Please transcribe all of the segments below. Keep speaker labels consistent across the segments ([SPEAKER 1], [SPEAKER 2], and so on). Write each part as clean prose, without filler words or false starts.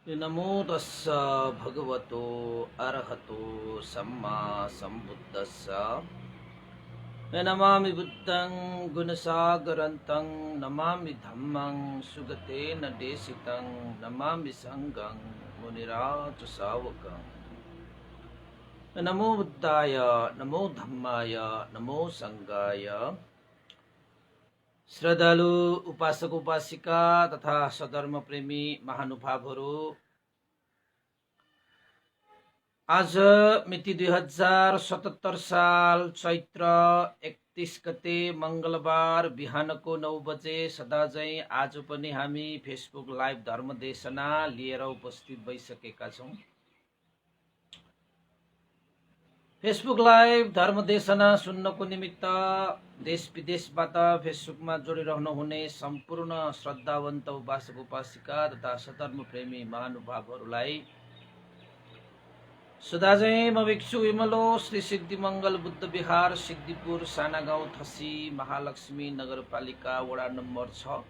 [SPEAKER 1] नमो तस्स भगवतो अरहतो सम्मा सम्बुद्धस्स। नमामि बुद्धं गुणसागरन्तं नमामि धम्मं सुगतेन देशितं नमामि संघं मुनिराज सावकं। नमो बुद्धाय नमो धम्माय नमो संघाय। श्रद्धालु उपासक उपासिका तथा सधर्म प्रेमी महानुभावहरू, आज मिति 2077 साल चैत्र 31 गते मंगलबार बिहानको 9 बजे सदाझै आज पनि हामी फेसबुक लाइभ धर्मदेशना लिएर उपस्थित भइसकेका छौं। फेसबुक लाइभ धर्मदेशना सुन्नको निमित्त देश विदेशबाट फेसबुकमा जोडिरहनु हुने सम्पूर्ण श्रद्धावन्त उपासक उपासिका तथा सधर्म प्रेमी महानुभावहरूलाई सदाझै म भिक्षु विमलो श्री सिद्धिमंगल बुद्ध विहार सिद्धिपुर साना गाउँ थसी महालक्ष्मी नगरपालिका वडा नम्बर 6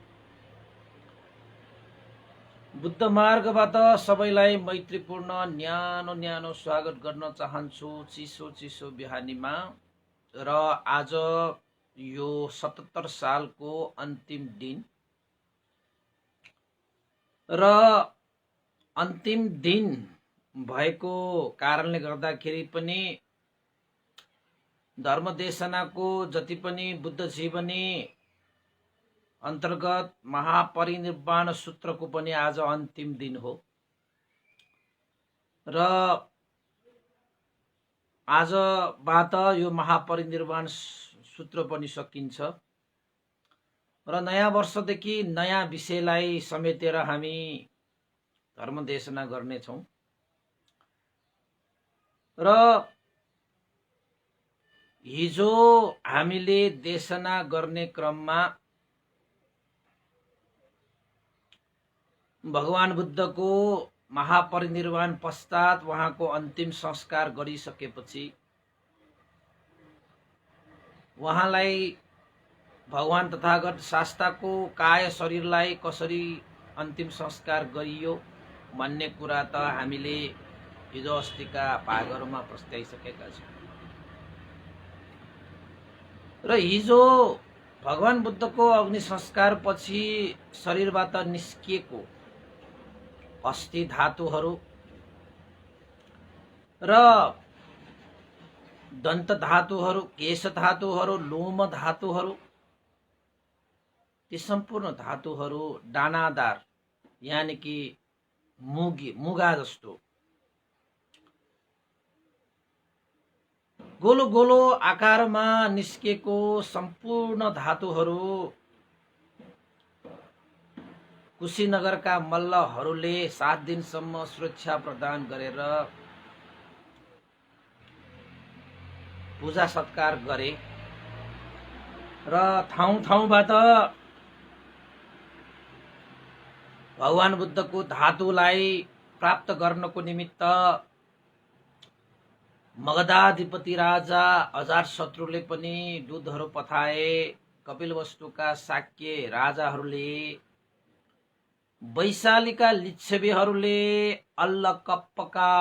[SPEAKER 1] बुद्ध मार्गबाट सबैलाई मैत्रीपूर्ण न्यानो न्यानो स्वागत गर्न चाहन्छु चिसो चिसो बिहानीमा। र आज यो 77 सालको अन्तिम दिन र अन्तिम दिन भएको कारणले गर्दाखेरि पनि धर्मदेशनाको जति पनि बुद्ध जीवनी अन्तर्गत महापरिनिर्वाण सूत्रको पनि आज अन्तिम दिन हो। र आजबाट यो महापरिनिर्वाण सूत्र पनि सकिन्छ र नयाँ वर्षदेखि नयाँ विषयलाई समेटेर हामी धर्मदेशना गर्नेछौँ। र हिजो हामीले देशना गर्ने क्रममा भगवान बुद्धको महापरिनिर्वाण पश्चात उहाँको अन्तिम संस्कार गरिसकेपछि उहाँलाई भगवान तथागत शास्ताको काय शरीरलाई कसरी अन्तिम संस्कार गरियो भन्ने कुरा त हामीले हिजो अस्तिका भागहरूमा प्रस्ताइसकेका छौँ। र हिजो भगवान बुद्धको अग्नि संस्कार पछि शरीरबाट निस्किएको अस्थि धातुहरू र दन्त धातुहरू, केश धातुहरू, लोम धातुहरू, ती सम्पूर्ण धातुहरू दानादार यानि कि मुगा जस्तो गोलो गोलो आकारमा निस्केको सम्पूर्ण धातुहरू कुशीनगरका मल्लहरूले 7 दिनसम्म सुरक्षा प्रदान गरेर पूजा सत्कार गरे र ठाउँ ठाउँबाट भगवान बुद्धको धातुलाई प्राप्त गर्नको निमित्त मगधाधिपति राजा अजातशत्रुले पनि दूतहरू पठाए। कपिलवस्तुका शाक्य राजाहरूले, वैशालीका लिच्छवीहरूले, अल्लकप्पका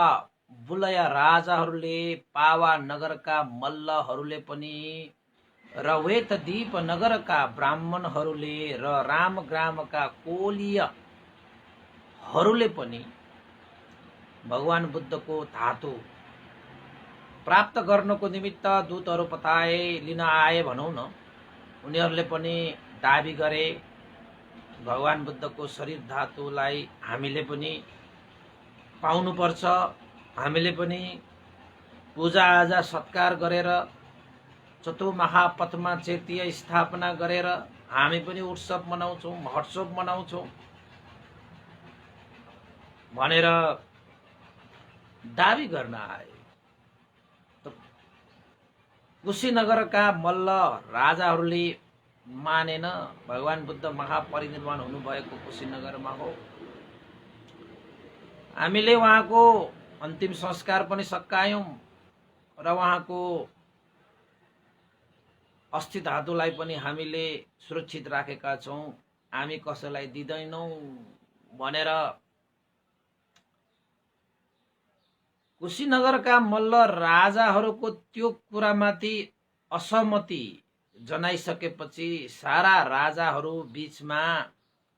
[SPEAKER 1] बुलय राजाहरूले, पावा नगरका मल्लहरूले पनि र वेतदीप नगरका ब्राह्मणहरूले र रामग्रामका कोलीयहरूले पनि भगवान बुद्धको धातु प्राप्त गर्नको निमित्त दूतहरू पठाए, लिन आए भनौँ न। उनीहरूले पनि दाबी गरे भगवान बुद्धको शरीर धातुलाई हामीले पनि पाउनुपर्छ, हामीले पनि पूजा आजा सत्कार गरेर चतुर्थ महापथमा चेतीय स्थापना गरेर हामी पनि उत्सव मनाउँछौँ, महोत्सव मनाउँछौँ भनेर दाबी गर्न आए। कुशीनगरका मल्ल राजाहरूले मानेन। भगवान बुद्ध महापरिनिर्वाण हुनुभएको कुशीनगरमा हो। हामीले उहाँको अन्तिम संस्कार पनि सकायौं र उहाँको अस्थि धातुलाई पनि हामीले सुरक्षित राखेका छौं। हामी कसैलाई दिदैनौं भनेर कुशीनगरका मल्ल राजाहरूको त्यो कुरामाथि असहमति जनाइसकेपछि सारा राजाहरू बीचमा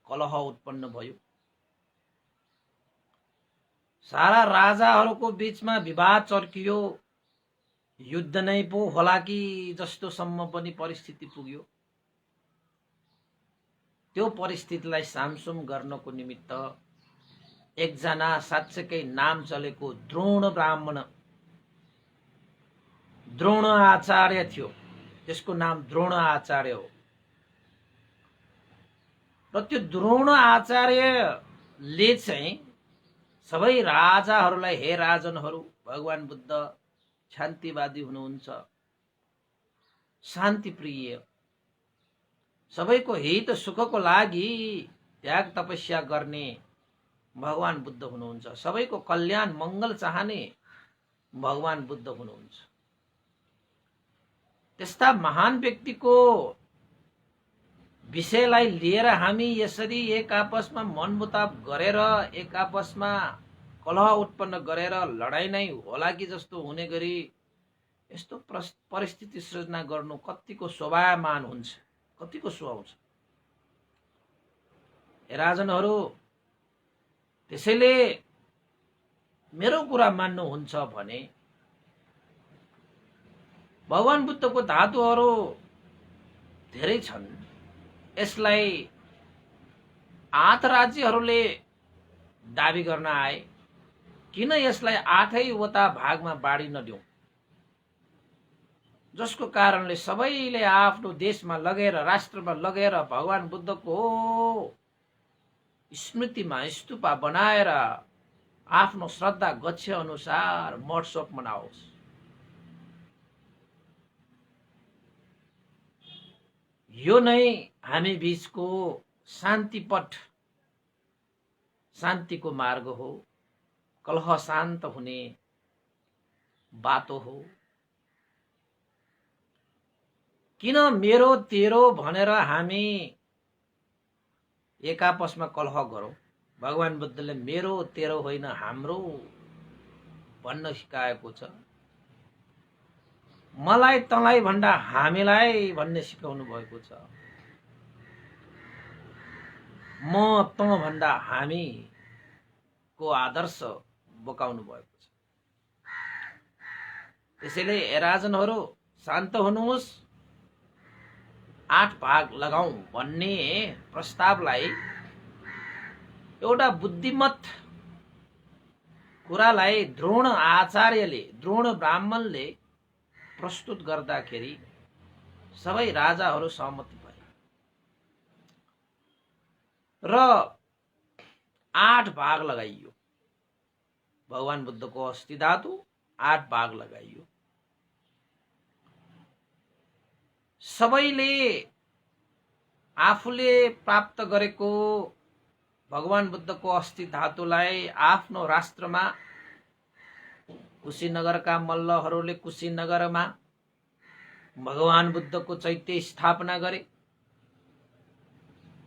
[SPEAKER 1] कलह उत्पन्न भयो। सारा राजाहरूको बीचमा विवाद चर्कियो। युद्ध नै पो होला कि जस्तोसम्म पनि परिस्थिति पुग्यो। त्यो परिस्थितिलाई सामसुम गर्नको निमित्त एकजना साँच्चैकै नाम चलेको द्रोण ब्राह्मण, द्रोण आचार्य थियो। त्यसको नाम द्रोण आचार्य हो। र त्यो द्रोण आचार्यले चाहिँ सबै राजाहरूलाई, हे राजनहरू, भगवान बुद्ध शान्तिवादी हुनुहुन्छ, शान्तिप्रिय, सबैको हित सुखको लागि त्याग तपस्या गर्ने भगवान बुद्ध हुनुहुन्छ, सबैको कल्याण मङ्गल चाहने भगवान बुद्ध हुनुहुन्छ। त्यस्ता महान व्यक्तिको विषयलाई लिएर हामी यसरी एक आपसमा मनमुताब गरेर, एक आपसमा कलह उत्पन्न गरेर लडाई नै होला कि जस्तो हुने गरी यस्तो परिस्थिति सृजना गर्नु कतिको शोभामान हुन्छ, कतिको सुहाउँछ। राजनहरू, त्यसैले मेरो कुरा मान्नुहुन्छ भने भगवान बुद्धको धातुहरू धेरै छन्। यसलाई 8 राज्यहरूले दाबी गर्न आए। किन यसलाई 8वटा भागमा बाँडी नदिउँ, जसको कारणले सबैले आफ्नो देशमा लगेर, राष्ट्रमा लगेर भगवान बुद्धको स्मृतिमा स्तूपा बनाएर आफ्नो श्रद्धा गच्छ अनुसार महोत्सव मनाओस्। यो नै हामी बीचको शान्तिपथ, शान्तिको मार्ग हो, कलह शान्त हुने बाटो हो। किन मेरो तेरो भनेर हामी एक आपसमा कलह गरौँ? भगवान बुद्धले मेरो तेरो होइन हाम्रो भन्न सिकाएको छ। मलाई तँलाई भन्दा हामीलाई भन्ने सिकाउनु भएको छ। म तँ भन्दा हामी को आदर्श बोकाउनु भएको छ। त्यसैले राजनहरू शान्त हुनुहोस्, 8 भाग लगाऊ भन्ने प्रस्तावलाई, एउटा बुद्धिमत कुरालाई द्रोण आचार्यले, द्रोण ब्राह्मणले प्रस्तुत गर्दाखेरि सबै राजाहरू सहमति भए र 8 भाग लगाइयो। भगवान बुद्धको अस्थि धातु 8 भाग लगाइयो। सबैले आफूले प्राप्त गरेको भगवान बुद्धको अस्थि धातुलाई आफ्नो राष्ट्रमा, कुशीनगरका मल्लहरूले कुशीनगरमा भगवान बुद्धको चैत्य स्थापना गरे।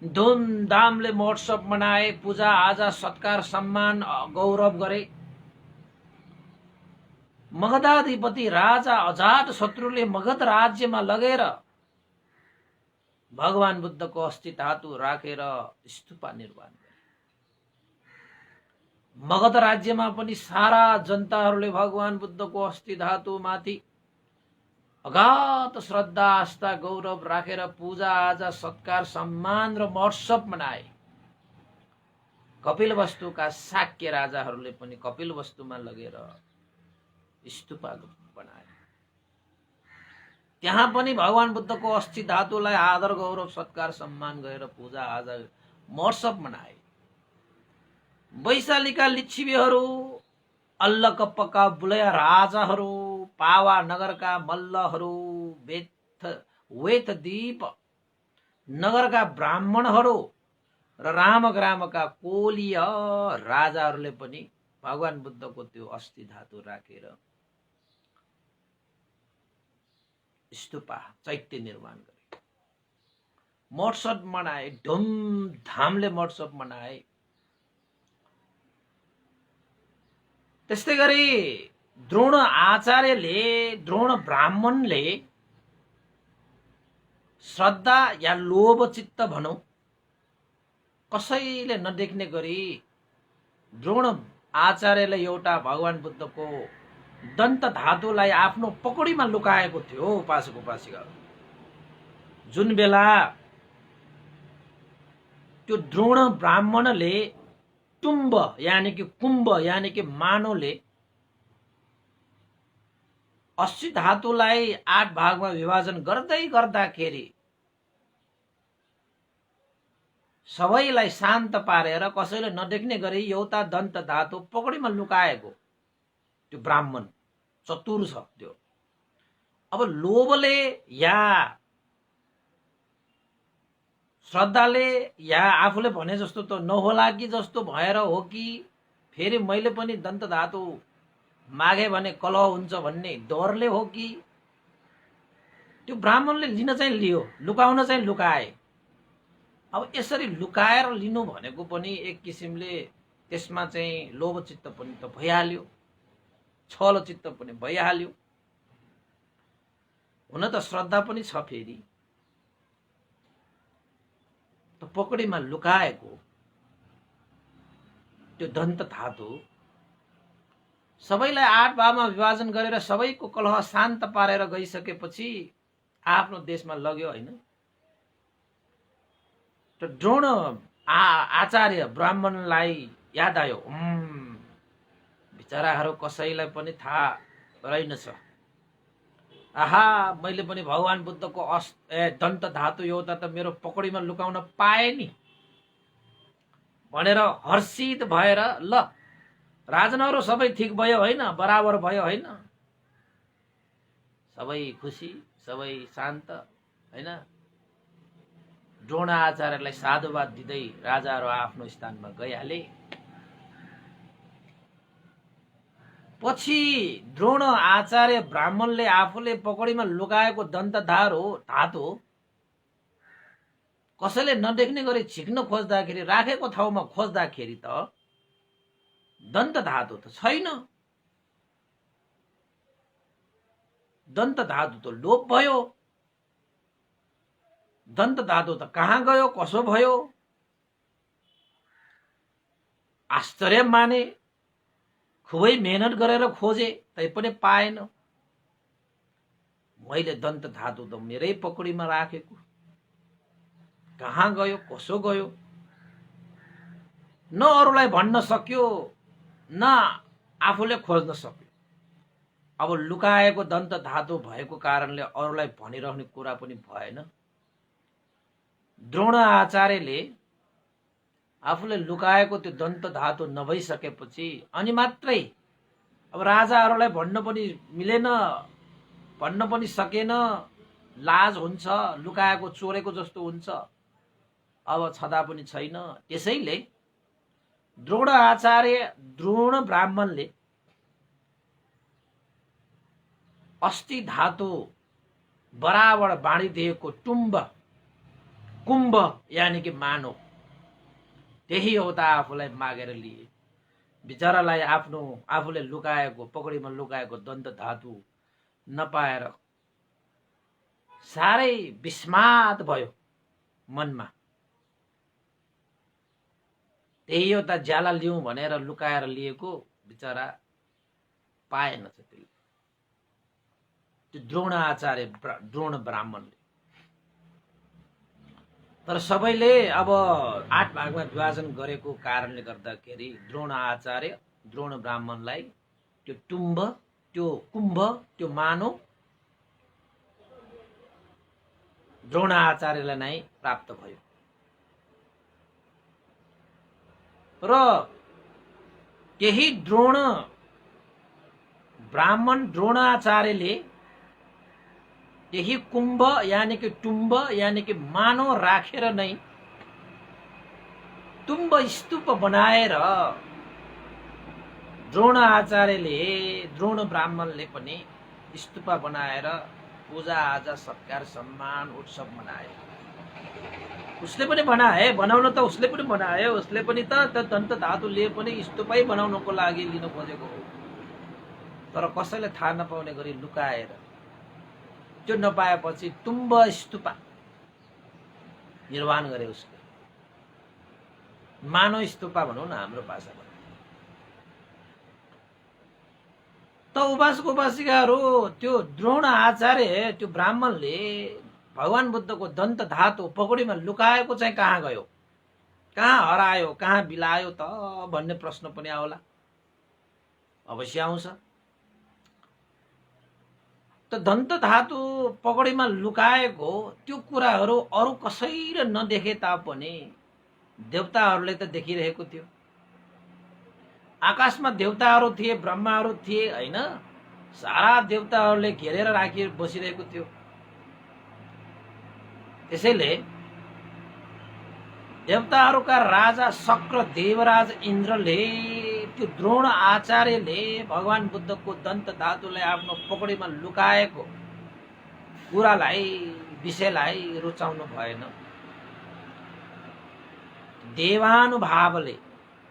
[SPEAKER 1] धुमधामले महोत्सव मनाए, पूजा आजा, सत्कार, सम्मान, गौरव गरे। मगधाधिपति राजा अजात शत्रुले मगध राज्यमा लगेर भगवान बुद्धको अस्थि धातु राखेर स्तूपा निर्माण गरे। मगध राज्यमा पनि सारा जनताहरूले भगवान बुद्धको अस्थि धातु माथि अगाध श्रद्धा, आस्था, गौरव राखेर पूजा आजा, सत्कार, सम्मान र महोत्सव मनाए। कपिलवस्तुका शाक्य राजाहरूले पनि कपिलवस्तुमा लगेर स्तूपा बनाए। त्यहाँ पनि भगवान बुद्धको अस्थि धातुलाई आदर, गौरव, सत्कार, सम्मान गरेर पूजा आजा, महोत्सव मनाए। वैशालीका लिच्छवीहरू, अल्लकप्पका बुलया राजाहरू, पावा नगरका मल्लहरू, वेतदीप नगरका ब्राह्मणहरू र रामग्रामका कोलीय राजाहरूले पनि भगवान बुद्धको त्यो अस्थि धातु राखेर स्तूपा, चैत्य निर्माण गरे। महोत्सव मनाए, धुमधामले महोत्सव मनाए। त्यस्तै गरी द्रोण आचार्यले, द्रोण ब्राह्मणले श्रद्धा या लोभ चित्त भनौं कसैले नदेख्ने गरी द्रोण आचार्यले एउटा भगवान बुद्धको दन्त धातुलाई आफ्नो पकौडीमा लुकाएको थियो। उपासक उपासिका, जुन बेला त्यो द्रोण ब्राह्मणले टुम्ब यानि कि कुम्भ यानि कि मानवले 80 धातुलाई 8 भागमा विभाजन गर्दै गर्दाखेरि सबैलाई शान्त पारेर कसैले नदेख्ने गरी एउटा दन्त धातु पकौडीमा लुकाएको त्यो ब्राह्मण चतुर छ त्यो। अब लोभले या श्रद्धाले या आफूले भने जस्तो त नहोला कि जस्तो भएर हो कि फेरि मैले पनि दन्त धातु मागे भने कलह हुन्छ भन्ने डरले हो कि त्यो ब्राह्मणले लिन चाहिँ लियो, लुकाउन चाहिँ लुकाए। अब यसरी लुकाएर लिनु भनेको पनि एक किसिमले त्यसमा चाहिँ लोभ चित्त पनि त भइहाल्यो, छल चित्त पनि भइहाल्यो। हुन त श्रद्धा पनि छ, फेरि त पकडीमा लुकाएको त्यो दन्त धातु सबैलाई 8 भागमा विभाजन गरेर सबैको कलह शान्त पारेर गइसकेपछि आफ्नो देशमा लग्यो हैन। त द्रोण आचार्य ब्राह्मणलाई याद आयो, बिचराहरू कसैलाई पनि थाहा रहेनछ, आहा मैले पनि भगवान बुद्धको दन्त धातु एउटा त मेरो पकौडीमा लुकाउन पाए नि भनेर हर्षित भएर ल राजनहरू सबै ठिक भयो हैन, बराबर भयो हैन, सबै खुसी, सबै शान्त हैन। द्रोण आचार्यलाई साधुवाद दिँदै राजाहरू आफ्नो स्थानमा गइहाले। पछि द्रोण आचार्य ब्राह्मणले आफूले पकौडीमा लुकाएको दन्त धातु कसैले नदेख्ने गरी झिक्न खोज्दाखेरि, राखेको ठाउँमा खोज्दाखेरि त दन्त धातु त छैन। दन्त धातु त लोप भयो, दन्त धातु त कहाँ गयो, कसो भयो? आश्चर्य माने, खुबै मेहनत गरेर खोजे तैपनि पाएन। मैले दन्त धातु त मेरै पकौडीमा राखेको, कहाँ गयो, कसो गयो? न अरूलाई भन्न सक्यो, न आफूले खोज्न सक्यो। अब लुकाएको दन्त धातु भएको कारणले अरूलाई भनिरहने कुरा पनि भएन। द्रोण आचार्यले आफूले लुकाएको त्यो दन्त धातु नभइसकेपछि अनि मात्रै अब राजाहरूलाई भन्न पनि मिलेन, भन्न पनि सकेन, लाज हुन्छ, लुकाएको चोरेको जस्तो हुन्छ, अब छदा पनि छैन। त्यसैले द्रोण आचार्य द्रोण ब्राह्मणले 80 धातु बराबर बाँडिदिएको कुम्भ यानि कि मानव, त्यही एउटा आफूलाई मागेर लिए। बिचरालाई आफूले लुकाएको पकौडीमा लुकाएको दन्त धातु नपाएर साह्रै विस्मात भयो मनमा। त्यही एउटा ज्याला लिउँ भनेर लुकाएर लिएको बिचरा पाएन त्यसले, त्यो द्रोण आचार्य द्रोण ब्राह्मणले। तर सबैले अब 8 भागमा विभाजन गरेको कारणले गर्दाखेरि द्रोण आचार्य द्रोण ब्राह्मणलाई त्यो टुम्भ, त्यो कुम्भ, त्यो मानव द्रोण आचार्यलाई नै प्राप्त भयो। र त्यही द्रोण ब्राह्मण द्रोणाचार्यले त्यही कुम्भ यानि कि टुम्ब यानि कि मानव राखेर नै तुम्ब स्तूप बनाएर द्रोण आचार्यले द्रोण ब्राह्मणले पनि स्तूप बनाएर पूजा आजा सत्कार सम्मान उत्सव मनाए। उसले पनि बनाए, बनाउन त उसले पनि बनायो, उसले पनि त दन्त धातु लिए पनि स्तूपै बनाउनको लागि लिन खोजेको हो। तर कसैले थाहा नपाउने गरी लुकाएर त्यो नपाएपछि तुम्ब स्तूपा निर्माण गरे उसले। मानव स्तूपा भनौँ न हाम्रो भाषामा। त उपासक उपासिकाहरू त्यो द्रोण आचार्य त्यो ब्राह्मणले भगवान बुद्धको दन्त धातु पकौडीमा लुकाएको चाहिँ कहाँ गयो, कहाँ हरायो, कहाँ बिलायो त भन्ने प्रश्न पनि आउला, अवश्य आउँछ। त दन्त धातु पकौडीमा लुकाएको त्यो कुराहरू अरू कसैले नदेखे तापनि देवताहरूले त देखिरहेको थियो। आकाशमा देवताहरू थिए, ब्रह्माहरू थिए हैन, सारा देवताहरूले घेरेर राखी बसिरहेको थियो। त्यसैले देवताहरूका राजा शक्र देवराज इन्द्रले त्यो द्रोण आचार्यले भगवान बुद्धको दन्त धातुलाई आफ्नो पकौडीमा लुकाएको कुरालाई विषयलाई रुचाउनु भएन। देवानुभावले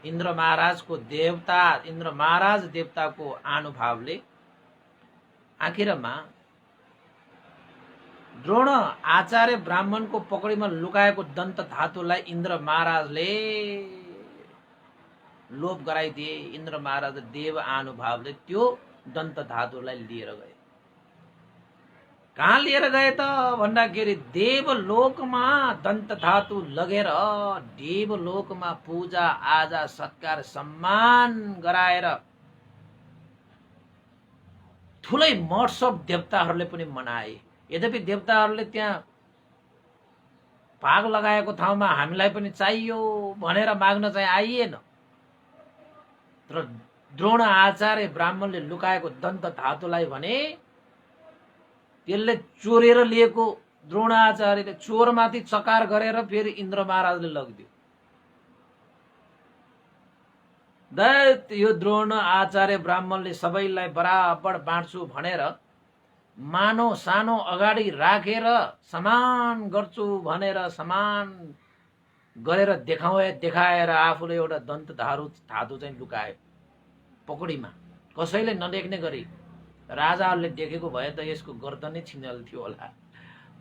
[SPEAKER 1] इन्द्र महाराजको देवता, इन्द्र महाराज देवताको अनुभावले आखिरमा द्रोण आचार्य ब्राह्मणको पकौडीमा लुकाएको दन्त धातुलाई इन्द्र महाराजले लोप गराइदिए। इन्द्र महाराज देव अनुभावले त्यो दन्त धातुलाई लिएर गए। कहाँ लिएर गए त भन्दाखेरि देवलोकमा दन्त धातु लगेर देवलोकमा पूजा आजा सत्कार सम्मान गराएर ठुलै महोत्सव देवताहरूले पनि मनाए। यद्यपि देवताहरूले त्यहाँ भाग लगाएको ठाउँमा हामीलाई पनि चाहियो भनेर माग्न चाहिँ आइएन। तर द्रोण आचार्य ब्राह्मणले लुकाएको दन्त धातुलाई भने त्यसले चोरेर लिएको द्रोणाचार्यले चोरमाथि चकार गरेर फेरि इन्द्र महाराजले लगिदियो। दैत यो द्रोण आचार्य ब्राह्मणले सबैलाई बराबर बाँड्छु भनेर मानो सानो अगाडि राखेर समान गर्छु भनेर समान गरेर देखाएर आफूले एउटा दन्त धातु चाहिँ लुकायो पकौडीमा, कसैले नदेख्ने गरी। राजाहरूले देखेको भए त यसको गर्दनै छिन्नल्थ्यो होला।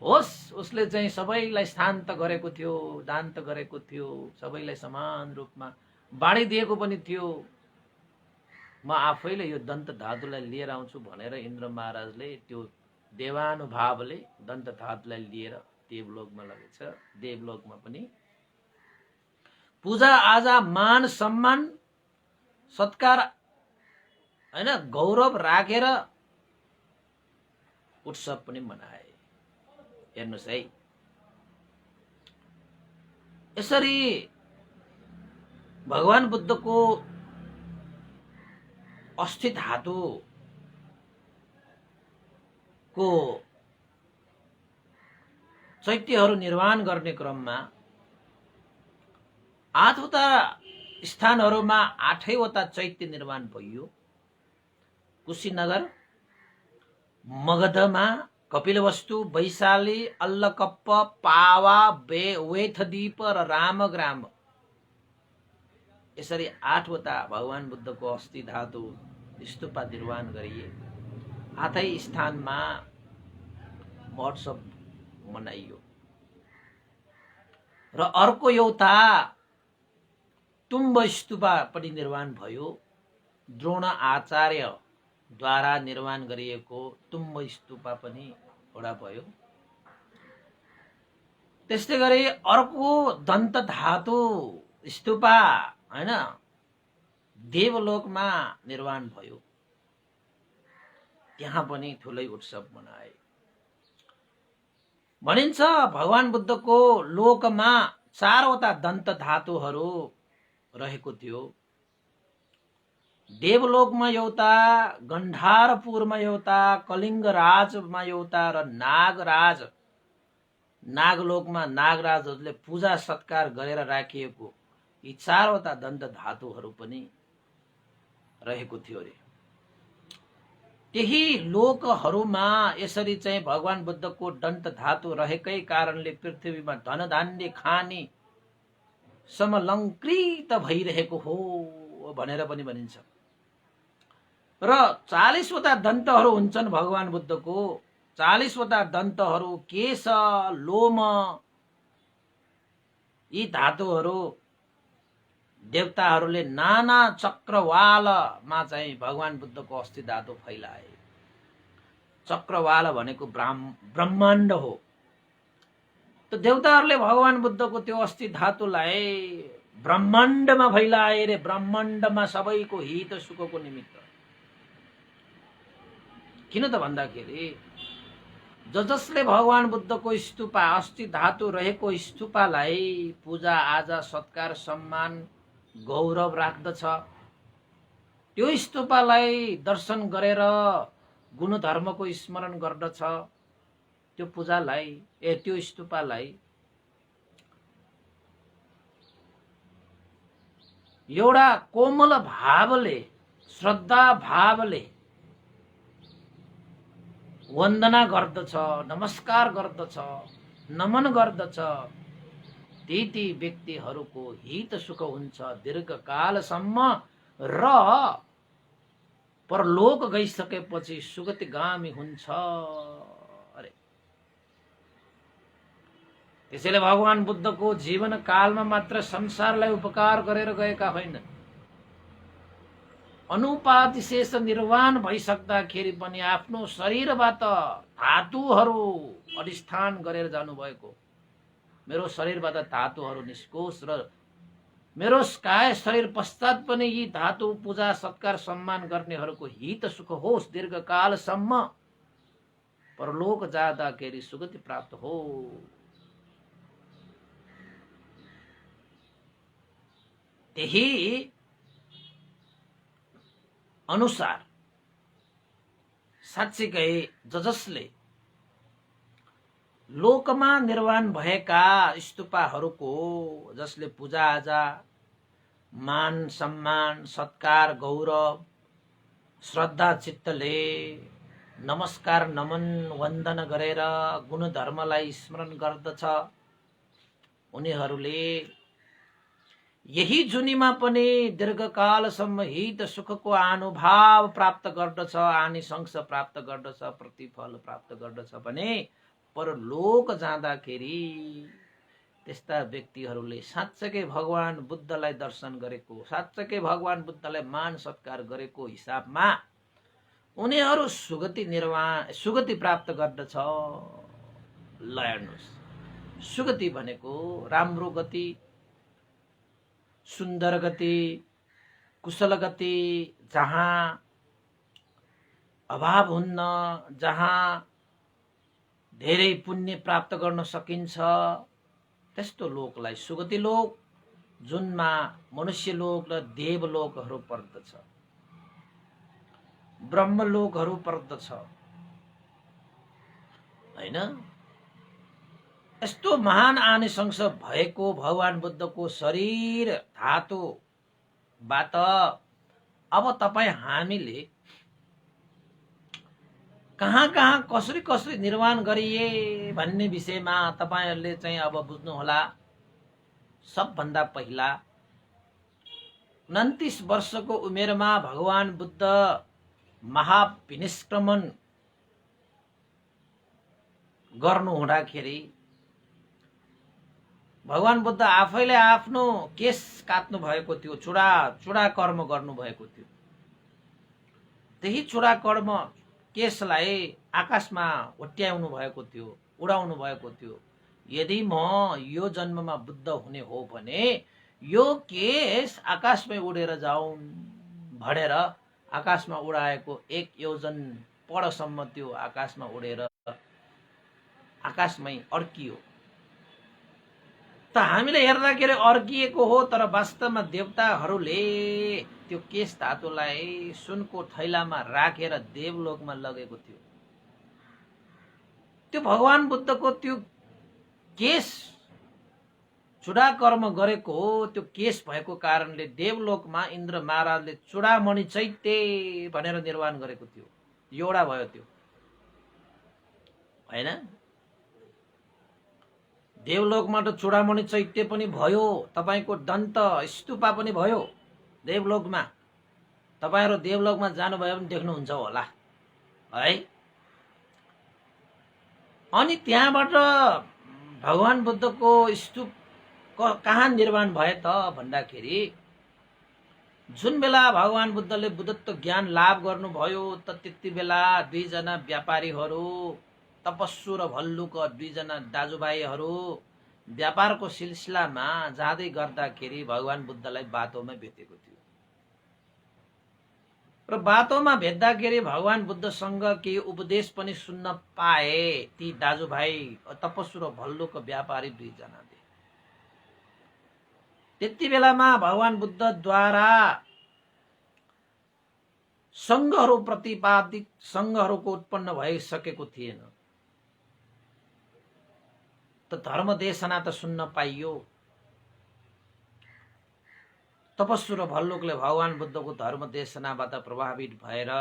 [SPEAKER 1] होस्, उसले चाहिँ सबैलाई शान्त गरेको थियो, दान्त गरेको थियो, सबैलाई समान रूपमा बाँडिदिएको पनि थियो। म आफैले यो दन्त धातुलाई लिएर आउँछु भनेर इन्द्र महाराजले त्यो देवानुभावले दन्त धातुलाई लिएर देवलोकमा लगेछ। देवलोकमा पनि पूजा आजा मान सम्मान सत्कार हैन गौरव राखेर उत्सव पनि मनाए। हेर्नुस् है, यसरी भगवान बुद्धको अस्थि धातु को चैत्यहरू निर्माण गर्ने क्रममा 8वटा स्थानहरूमा 8वटा चैत्य निर्माण भयो। कुशीनगर, मगधमा, कपिलवस्तु, वैशाली, अल्लकप्प, पावा, वेथदीप र रामग्राम। यसरी 8वटा भगवान बुद्धको अस्थि धातु स्तूपा निर्माण गरिए। 8 स्थानमा महोत्सव मनाइयो। र अर्को एउटा तुम्ब स्तूपा पनि निर्माण भयो। द्रोण आचार्य द्वारा निर्माण गरिएको तुम्ब स्तूपा पनि एउटा भयो। त्यस्तै गरी अर्को दन्त धातु स्तूपा हैन देवलोकमा निर्माण भयो। त्यहाँ पनि ठुलै उत्सव मनाए। भनिन्छ भगवान बुद्धको लोकमा 4वटा दन्त धातुहरू रहेको थियो। देवलोकमा एउटा, गन्धारपुरमा एउटा, कलिङ्ग राजमा एउटा र नागलोकमा नागराजहरूले पूजा सत्कार गरेर राखिएको यी 4वटा दन्त धातुहरू पनि रहेको थियो रे। त्यही लोकहरूमा यसरी चाहिँ भगवान बुद्धको दन्त धातु रहेकै कारणले पृथ्वीमा धनधान्य खानी समलङ्कृत भइरहेको हो भनेर पनि भनिन्छ। र 40 वटा दन्तहरू हुन्छन् भगवान बुद्धको। 40 वटा दन्तहरू, केश, लोम, यी धातुहरू देवताहरूले नाना चक्रवालमा चाहिँ भगवान बुद्धको अस्थि धातु फैलाए। चक्रवाल भनेको ब्रह्माण्ड हो। त देवताहरूले भगवान बुद्धको त्यो अस्थि धातुलाई ब्रह्माण्डमा फैलाए रे, ब्रह्माण्डमा सबैको हित सुखको निमित्त। किन त भन्दाखेरि जसले भगवान बुद्धको स्तूपा, अस्थि धातु रहेको स्तूपालाई पूजा आजा, सत्कार, सम्मान, गौरव राख्दछ, त्यो स्तूपालाई दर्शन गरेर गुणधर्मको स्मरण गर्दछ, त्यो पूजालाई त्यो स्तूपालाई एउटा कोमल भावले, श्रद्धा भावले वन्दना गर्दछ, नमस्कार गर्दछ, नमन गर्दछ, ती व्यक्तिहरूको हित सुख हुन्छ दीर्घकालसम्म र परलोक गइसकेपछि सुगतिगामी हुन्छ। अरे त्यसैले भगवान बुद्धको जीवन कालमा मात्र संसारलाई उपकार गरेर गएका होइन, अनुपातिशेष निर्वाण भइसक्दाखेरि पनि आफ्नो शरीरबाट धातुहरू अधिष्ठान गरेर जानुभएको। मेरो शरीरबाट धातुहरू निस्कोस् र मेरो काय शरीर पश्चात पनि यी धातु पूजा, सत्कार, सम्मान गर्नेहरूको हित सुख होस् दीर्घकालसम्म, परलोक जाँदाखेरि सुगति प्राप्त हो। त्यही अनुसार साँच्चीकै जसले लोकमा निर्वाण भएका स्तूपाहरूको, जसले पूजा आजा, मान सम्मान, सत्कार, गौरव, श्रद्धा चित्तले नमस्कार, नमन, वन्दन गरेर गुणधर्मलाई स्मरण गर्दछ, उनीहरूले यही जुनीमा पनि दीर्घकालसम्म हित सुखको अनुभव प्राप्त गर्दछ, आनिशंस प्राप्त गर्दछ, प्रतिफल प्राप्त गर्दछ भने परलोक जाँदाखेरि त्यस्ता व्यक्तिहरूले साँच्चै भगवान बुद्धलाई दर्शन गरेको, साँच्चै भगवान बुद्धलाई मान सत्कार गरेको हिसाबमा उनीहरू सुगति प्राप्त गर्दछ। ल हेर्नुहोस्, सुगति भनेको राम्रो गति, सुन्दर गति, कुशल गति, जहाँ अभाव हुन्न, जहाँ धेरै पुण्य प्राप्त गर्न सकिन्छ, त्यस्तो लोकलाई सुगति लोक, जुनमा मनुष्य लोक र देवलोकहरू पर्दछ, ब्रह्मलोकहरू पर्दछ हैन। यस्तो महान आनिशंस भएको भगवान बुद्धको शरीर धातुबाट अब तपाईँ हामीले कहाँ कहाँ कसरी कसरी निर्माण गरिए भन्ने विषयमा तपाईहरूले चाहिँ अब बुझ्नुहोला। सबभन्दा पहिला 29 वर्षको उमेरमा भगवान बुद्ध महाविनिष्क्रमण गर्नु हुँदाखेरि भगवान बुद्ध आफैले आफ्नो केश काट्नु भएको थियो, चुडा कर्म गर्नु भएको थियो। त्यही चुडा कर्म केशलाई आकाशमा हुट्याउनु भएको थियो, उडाउनु भएको थियो। यदि म यो जन्ममा बुद्ध हुने हो भने यो केश आकाशमै उडेर जाउन् भनेर आकाशमा उडाएको 1 योजन पडसम्म त्यो आकाशमा उडेर आकाशमै अड्कियो। त हामीले हेर्दाखेरि अड्किएको हो, तर वास्तवमा देवताहरूले त्यो केश धातुलाई सुनको थैलामा राखेर देवलोकमा लगेको थियो। त्यो भगवान बुद्धको त्यो केश चुडा कर्म गरेको हो, त्यो केश भएको कारणले देवलोकमा इन्द्र महाराजले चुडामणि चैत्य भनेर निर्माण गरेको थियो। एउटा भयो त्यो हैन। देवलोकमा त चुडामणि चैत्य पनि भयो, तपाईको दन्त स्तूपा पनि भयो देवलोकमा, तपाईहरु देवलोकमा जानुभयो भने देख्नुहुन्छ होला है। अनि त्यहाँबाट भगवान बुद्धको स्तूप कहाँ निर्माण भए त भन्दाखेरि जुन बेला भगवान बुद्धले बुद्धत्व ज्ञान लाभ गर्नुभयो त त्यति बेला दुईजना व्यापारीहरू तपस्सु र भल्लुक दुईजना दाजुभाइहरू व्यापारको सिलसिलामा जाँदै गर्दाखेरि भगवान बुद्धलाई बाटोमा भेटेको थियो र बाटोमा भेट्दाखेरि भगवान बुद्धसँग केही उपदेश पनि सुन्न पाए ती दाजुभाइ तपस्सु र भल्लुक व्यापारी दुईजनाले। त्यति बेलामा भगवान बुद्धद्वारा संघहरू प्रतिपादित संघहरूको उत्पन्न भइसकेको थिएन त धर्म देशना त सुन्न पाइयो। तपस्सु र भल्लुकले भगवान बुद्धको धर्म देशनाबाट प्रभावित भएर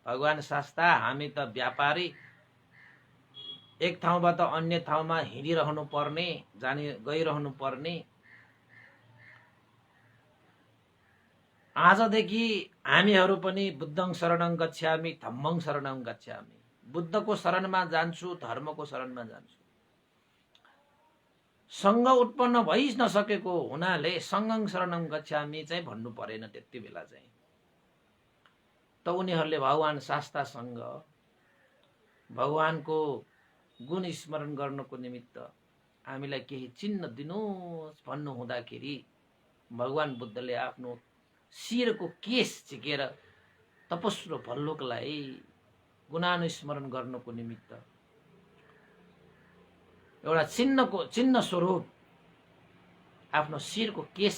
[SPEAKER 1] भगवान शास्ता हामी त व्यापारी एक ठाउँबाट अन्य ठाउँमा हिँडिरहनु पर्ने गइरहनु पर्ने, आजदेखि हामीहरू पनि बुद्धं शरणं गच्छामि धम्मं शरणं गच्छामि, बुद्धको शरणमा जान्छु धर्मको शरणमा जान्छु। संघ उत्पन्न भइ नसकेको हुनाले संघं शरणं गच्छामि चाहिँ भन्नु परेन। त्यति बेला चाहिँ त उनीहरूले भगवान शास्तासँग भगवानको गुण स्मरण गर्नको निमित्त हामीलाई केही चिन्ह दिनुहोस् भन्नु हुँदाखेरि भगवान बुद्धले आफ्नो शिरको केश झिकेर तपस्सु र भल्लुकलाई गुणानुस्मरण गर्नको निमित्त एउटा चिन्ह स्वरूप आफ्नो शिरको केश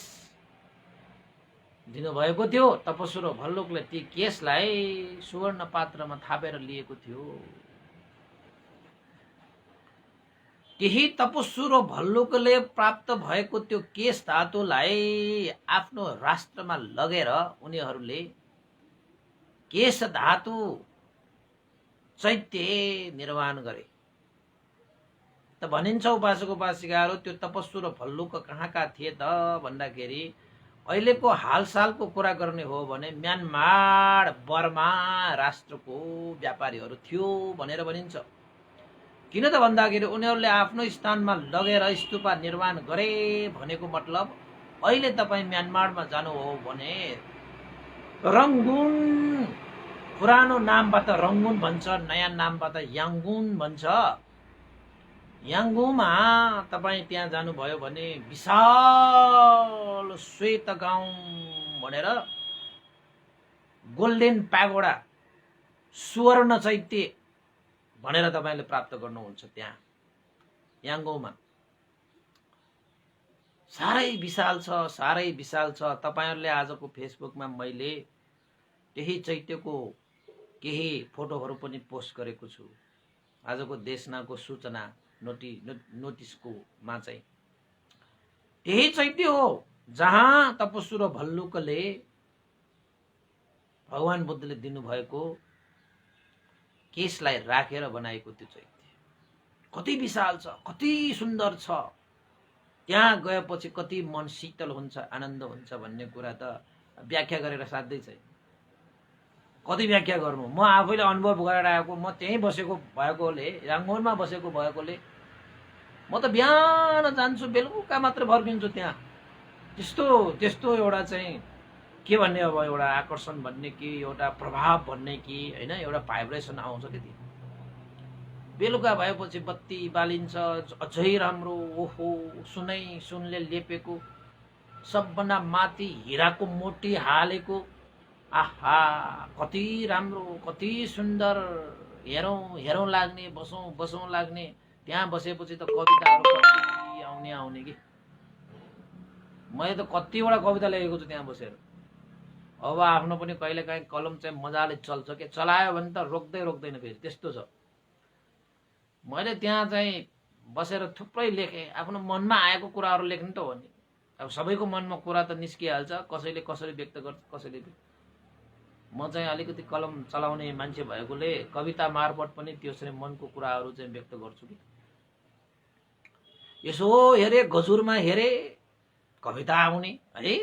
[SPEAKER 1] दिनुभएको थियो। तपस्सु र भल्लुकले ती केशलाई सुवर्ण पात्रमा थापेर लिएको थियो। त्यही तपस्सु र भल्लुकले प्राप्त भएको त्यो केश धातुलाई आफ्नो राष्ट्रमा लगेर उनीहरूले केश धातु चैत्य निर्माण गरे। त भनिन्छ उपासक उपासिकाहरू त्यो तपस्सु र भल्लुक कहाँका थिए त भन्दाखेरि अहिलेको हालसालको कुरा गर्ने हो भने म्यानमार बर्मा राष्ट्रको व्यापारीहरू थियो भनेर भनिन्छ। किन त भन्दाखेरि उनीहरूले आफ्नो स्थानमा लगेर स्तूपा निर्माण गरे भनेको मतलब अहिले तपाईँ म्यानमारमा जानु हो भने रङ्गुन, पुरानो नामबाट रङ्गुन भन्छ, नयाँ नामबाट याङ्गुन भन्छ। याङ्गुमा तपाईँ त्यहाँ जानुभयो भने विशाल श्वेत गाउँ भनेर गोल्डेन प्यागोडा सुवर्ण चैत्य भनेर तपाईले प्राप्त गर्नुहुन्छ। त्यहाँ याङ्गुमा साह्रै विशाल छ, साह्रै विशाल छ। तपाईहरुले आजको फेसबुकमा मैले त्यही चैत्यको केही फोटोहरू पनि पोस्ट गरेको छु। आजको देशनाको सूचना नोटिसको मा चाहिँ त्यही चैत्य हो जहाँ तपस्सु र भल्लुकले भगवान बुद्धले दिनुभएको केशलाई राखेर बनाएको त्यो चैत्य कति विशाल छ, कति सुन्दर छ। त्यहाँ गएपछि कति मन शीतल हुन्छ, आनन्द हुन्छ भन्ने कुरा त व्याख्या गरेर साध्यै छैन। कति व्याख्या गर्नु, म आफैले अनुभव गरेर आएको, म त्यहीँ बसेको भएकोले, याङ्गुनमा बसेको भएकोले म त बिहान जान्छु बेलुका मात्र फर्किन्छु। त्यहाँ त्यस्तो एउटा चाहिँ के भन्ने, अब एउटा आकर्षण भन्ने कि एउटा प्रभाव भन्ने कि हैन, एउटा भाइब्रेसन आउँछ कि त्यहाँ बेलुका भएपछि बत्ती बालिन्छ, अझै राम्रो। ओहो, सुनले लेपेको, सबभन्दा माथि हिराको मोटी हालेको, आहा कति राम्रो, कति सुन्दर, हेरौँ लाग्ने, बसौँ लाग्ने। त्यहाँ बसेपछि त कविताहरू कति आउने कि मैले त कतिवटा कविता लेखेको छु त्यहाँ बसेर। अब आफ्नो पनि कहिलेकाहीँ कलम चाहिँ मजाले चल्छ के, चलायो भने त रोक्दैन फेरि, त्यस्तो छ। मैले त्यहाँ चाहिँ बसेर थुप्रै लेखेँ, आफ्नो मनमा आएको कुराहरू लेख्नु त हो नि। अब सबैको मनमा कुरा त निस्किहाल्छ, कसैले कसरी व्यक्त गर्छ, कसैले। म चाहिँ अलिकति कलम चलाउने मान्छे भएकोले कविता मार्फत पनि त्यसरी मनको कुराहरू चाहिँ व्यक्त गर्छु कि। यसो हेरे, गजुरमा हेरे कविता आउने है,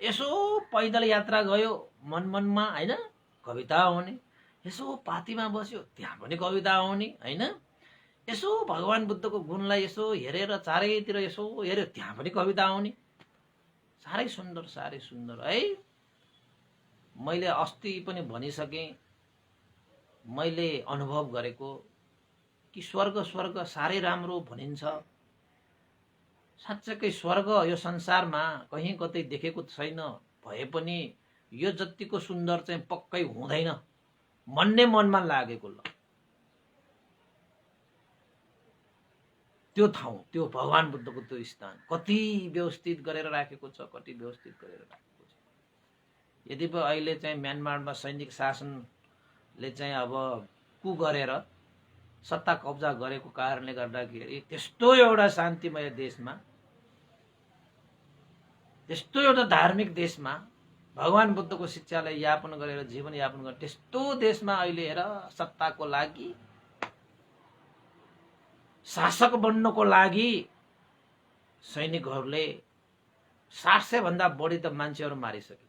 [SPEAKER 1] यसो पैदल यात्रा गयो मनमनमा हैन कविता आउने, यसो पातीमा बस्यो त्यहाँ पनि कविता आउने हैन, यसो भगवान बुद्धको गुणलाई यसो हेरेर चारैतिर यसो हेऱ्यो त्यहाँ पनि कविता आउने। साह्रै सुन्दर है। मैले अस्ति पनि भनिसकेँ, मैले अनुभव गरेको कि स्वर्ग साह्रै राम्रो भनिन्छ। साँच्चै स्वर्ग यो संसारमा कहीँ कतै देखेको छैन भए पनि यो जतिको सुन्दर चाहिँ पक्कै हुँदैन भन्ने मनमा लागेको। ल त्यो ठाउँ, त्यो भगवान बुद्धको त्यो स्थान कति व्यवस्थित गरेर राखेको छ, कति व्यवस्थित गरेर राखेको छ। यद्यपि अहिले चाहिँ म्यानमारमा सैनिक शासनले चाहिँ अब कु गरेर सत्ता कब्जा गरेको कारणले गर्दाखेरि त्यस्तो एउटा शान्तिमय देशमा, त्यस्तो एउटा धार्मिक देशमा भगवान बुद्धको शिक्षालाई यापन गरेर जीवन यापन गर्ने त्यस्तो देशमा अहिले हेर सत्ताको लागि, शासक बन्नको लागि सैनिकहरूले 700 भन्दा बढी त मान्छेहरू मारिसके।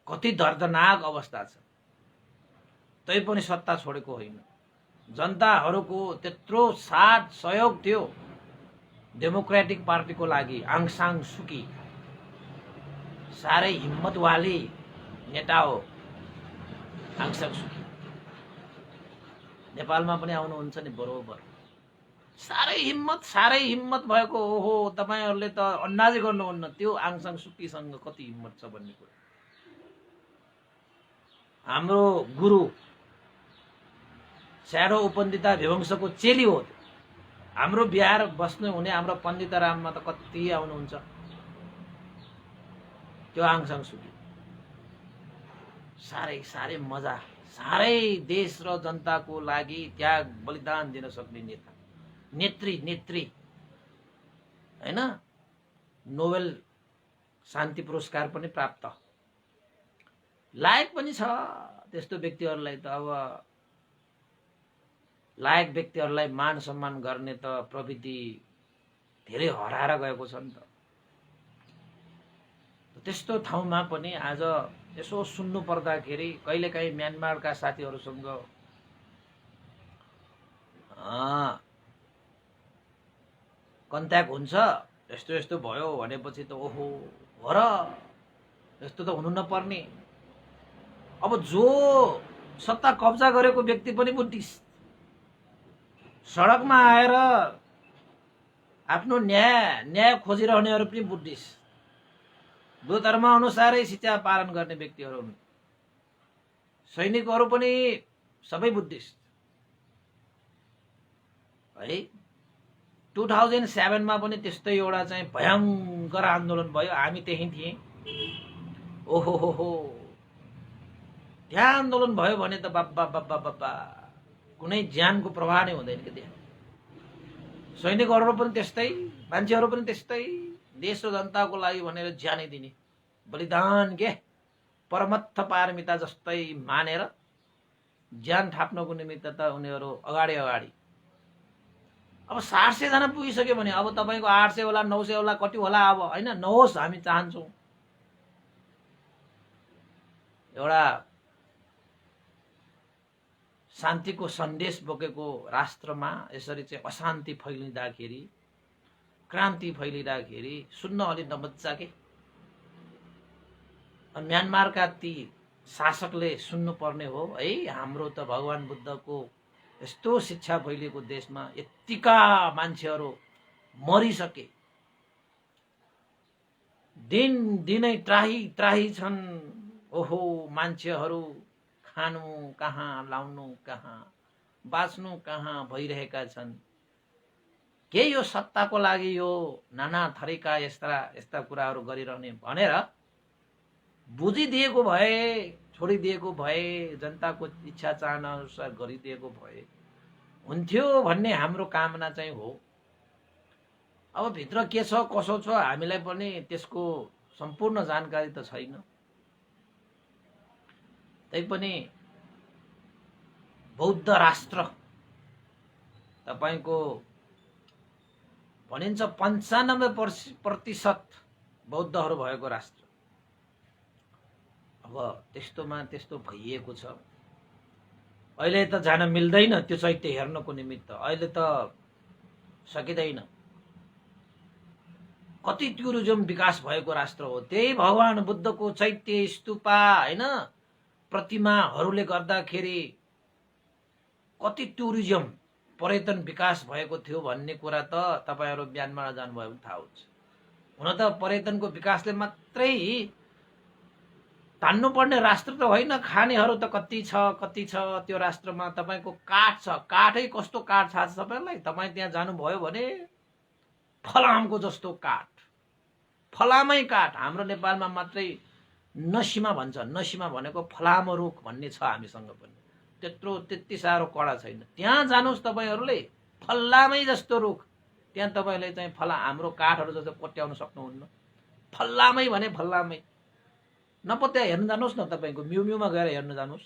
[SPEAKER 1] कति दर्दनाक अवस्था छ। तै पनि सत्ता छोडेको होइन। जनताहरूको त्यत्रो साथ सहयोग थियो। डेमोक्रेटिक पार्टीको लागि आङ सान सुकी साह्रै हिम्मतवाली नेता हो। आङ सान सुकी नेपालमा पनि आउनुहुन्छ नि बरोबर। साह्रै हिम्मत भएको। ओहो, तपाईहरुले त अन्दाजै गर्नुहुन्न त्यो आङ सान सुकीसँग कति हिम्मत छ भन्ने कुरा। हाम्रो गुरु स्याडो उपन्दिता विवंशको चेली हो। हाम्रो बिहार बस्नु हुने हाम्रो पण्डितराममा त कति आउनुहुन्छ त्यो आङ सान सुकी। साह्रै मजा, साह्रै देश र जनताको लागि त्याग बलिदान दिन सक्ने नेता, नेत्री हैन। नोबेल शान्ति पुरस्कार पनि प्राप्त। लायक पनि छ त्यस्तो व्यक्तिहरूलाई त। अब लायक व्यक्तिहरूलाई मान सम्मान गर्ने त प्रविधि धेरै हराएर गएको छ नि त। त्यस्तो ठाउँमा पनि आज यसो सुन्नु पर्दाखेरि कहिलेकाहीँ म्यानमारका साथीहरूसँग कन्ट्याक्ट हुन्छ। यस्तो भयो भनेपछि त ओहो हो र, यस्तो त हुनु नपर्ने। अब जो सत्ता कब्जा गरेको व्यक्ति पनि बुद्धिस्ट, सडकमा आएर आफ्नो न्याय खोजिरहनेहरू पनि बुद्धिस्ट, दो धर्म अनुसारै शिक्षा पालन गर्ने व्यक्तिहरू हुन्। सैनिकहरू पनि सबै बुद्धिस्ट है। 2007 मा पनि त्यस्तै एउटा चाहिँ भयंकर आन्दोलन भयो। हामी त्यही थिए। ओहो हो, त्यहाँ आन्दोलन भयो भने त बाबा कुनै ज्यानको प्रवाह नै हुँदैन के त्यहाँ। सैनिकहरू पनि त्यस्तै, मान्छेहरू पनि त्यस्तै, देश र जनताको लागि भनेर ज्यानै दिने, बलिदान के परमत्थ पारमिता जस्तै मानेर ज्यान थाप्नको निमित्त त उनीहरू अगाडि। अब 700 जना पुगिसक्यो भने अब तपाईको 800 होला 900 होला कति होला अब हैन, नहोस् हामी चाहन्छौं। एउटा शान्तिको सन्देश बोकेको राष्ट्रमा यसरी चाहिँ अशान्ति फैलिँदाखेरि, क्रान्ति फैलिँदाखेरि सुन्न अलि नमज्जा के। म्यानमारका ती शासकले सुन्नु पर्ने हो है। हाम्रो त भगवान बुद्धको यस्तो शिक्षा फैलिएको देशमा यतिका मान्छेहरू मरिसके, दिनै त्राही छन्। ओहो, मान्छेहरू खानु कहाँ, लाउनु कहाँ, बाँच्नु कहाँ भइरहेका छन्। के यो सत्ताको लागि यो नाना थरीका यस्ता कुराहरू गरिरहने भनेर बुझिदिएको भए, छोडिदिएको भए, जनताको इच्छा चाहना अनुसार गरिदिएको भए हुन्थ्यो भन्ने हाम्रो कामना चाहिँ हो। अब भित्र के छ कसो छ हामीलाई पनि त्यसको सम्पूर्ण जानकारी त छैन। तैपनि बौद्ध राष्ट्र तपाईको भनिन्छ 95% बौद्धहरू भएको राष्ट्र। अब त्यस्तोमा त्यस्तो भइएको छ। अहिले त जान मिल्दैन त्यो चैत्य हेर्नको निमित्त, अहिले त सकिँदैन। कति टुरिज्म विकास भएको राष्ट्र हो। त्यही भगवान बुद्धको चैत्य स्तूपा हैन प्रतिमाहरूले गर्दाखेरि कति टुरिज्म पर्यटन विकास भएको थियो भन्ने कुरा त तपाईहरु म्यानमार जानुभयो भने थाहा हुन्छ। हुन त पर्यटनको विकासले मात्रै धान्नुपर्ने राष्ट्र त होइन। खानेहरू त कति छ त्यो राष्ट्रमा। तपाईको काठ छ, काठै कस्तो काठ छ तपाईलाई। तपाई त्यहाँ जानुभयो भने फलामको जस्तो काठ, फलामै काठ। हाम्रो नेपालमा मात्रै नसिमा भन्छ, नसिमा भनेको फलामो रुख भन्ने छ हामीसँग पनि। त्यति साह्रो कडा छैन। त्यहाँ जानुस् तपाईहरुले, फलामै जस्तो रुख। त्यहाँ तपाईले चाहिँ हाम्रो काठहरू जस्तो कोट्याउन सक्नुहुन्न। फलामै भने फलामै। नपत्या हेर्न जानुस् न, तपाईको म्युमा गएर हेर्न जानुस्।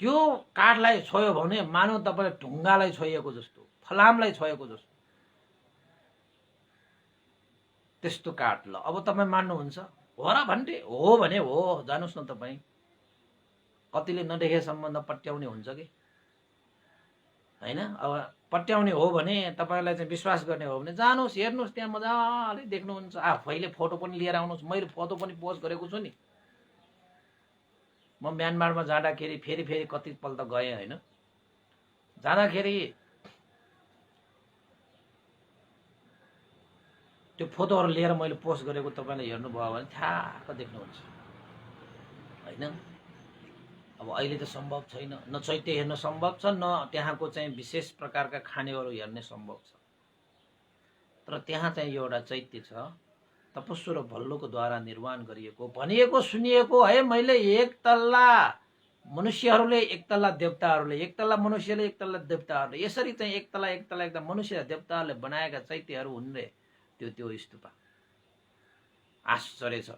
[SPEAKER 1] त्यो काठलाई छोयो भने मानव तपाईले ढुङ्गालाई छोएको जस्तो, फलामलाई छोएको जस्तो त्यस्तो काठ। ल अब तपाई मान्नुहुन्छ हो र भन्थे? हो भने हो, जानुस् न तपाई। कतिले नदेखेसम्म नपट्याउने हुन्छ कि हैन। अब पट्याउने हो भने तपाईलाई चाहिँ विश्वास गर्ने हो भने जानुस्, हेर्नुस्, त्यहाँ मजाले देख्नुहुन्छ। आफैले फोटो पनि लिएर आउनुस्। मैले फोटो पनि पोस्ट गरेको छु नि। म म्यानमारमा जाँदाखेरि फेरि कतिपल्ट गएँ हैन। जाँदाखेरि त्यो फोटोहरु लिएर मैले पोस्ट गरेको तपाईले हेर्नुभयो भने ठ्याक्क देख्नुहुन्छ हैन। अब अहिले त सम्भव छैन, न चैत्य हेर्न सम्भव छ, न त्यहाँको चाहिँ विशेष प्रकारका खानेहरू हेर्ने सम्भव छ। तर त्यहाँ चाहिँ एउटा चैत्य छ, तपस्सु र भल्लुको द्वारा निर्माण गरिएको। भनिएको सुनिएको है मैले, एक तल्ला मनुष्यहरूले, एक तल्ला देवताहरूले, एक तल्ला मनुष्यले, एक तल्ला देवताहरूले, यसरी चाहिँ एक तल्ला मनुष्य र देवताहरूले बनाएका चैत्यहरू हुन् रे त्यो स्तूपा। आश्चर्य छ।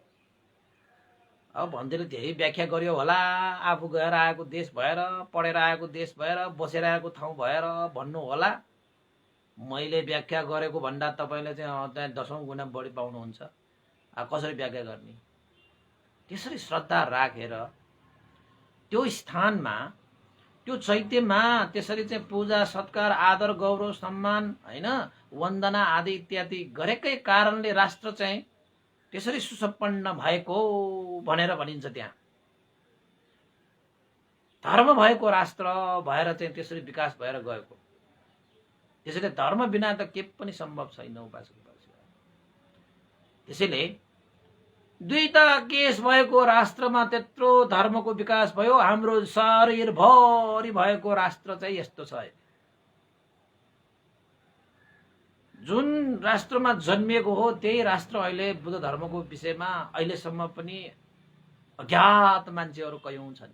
[SPEAKER 1] अब भन्दैले धेरै व्याख्या गर्यो होला, आफू गएर आएको देश भएर, पढेर आएको देश भएर, बसेर आएको ठाउँ भएर भन्नु होला। मैले व्याख्या गरेको भन्दा तपाईले चाहिँ त्यहाँ 10औं गुणा बढी पाउनुहुन्छ। कसरी व्याख्या गर्ने? त्यसरी श्रद्धा राखेर त्यो स्थानमा, त्यो चैत्यमा त्यसरी चाहिँ पूजा सत्कार आदर गौरव सम्मान हैन वन्दना आदि इत्यादि गरेकै कारणले राष्ट्र चाहिँ त्यसरी सुसम्पन्न भएको भनेर भनिन्छ। त्यहाँ धर्म भएको राष्ट्र भएर चाहिँ त्यसरी विकास भएर गएको। त्यसैले धर्म बिना त के पनि सम्भव छैन उपासक। त्यसैले दुईटा केस भएको राष्ट्रमा त्यत्रो धर्मको विकास भयो। हाम्रो शरीरभरि भएको राष्ट्र चाहिँ यस्तो छ। जुन राष्ट्रमा जन्मिएको हो त्यही राष्ट्र अहिले बुद्ध धर्मको विषयमा अहिलेसम्म पनि अज्ञात मान्छेहरू कयौं छन्।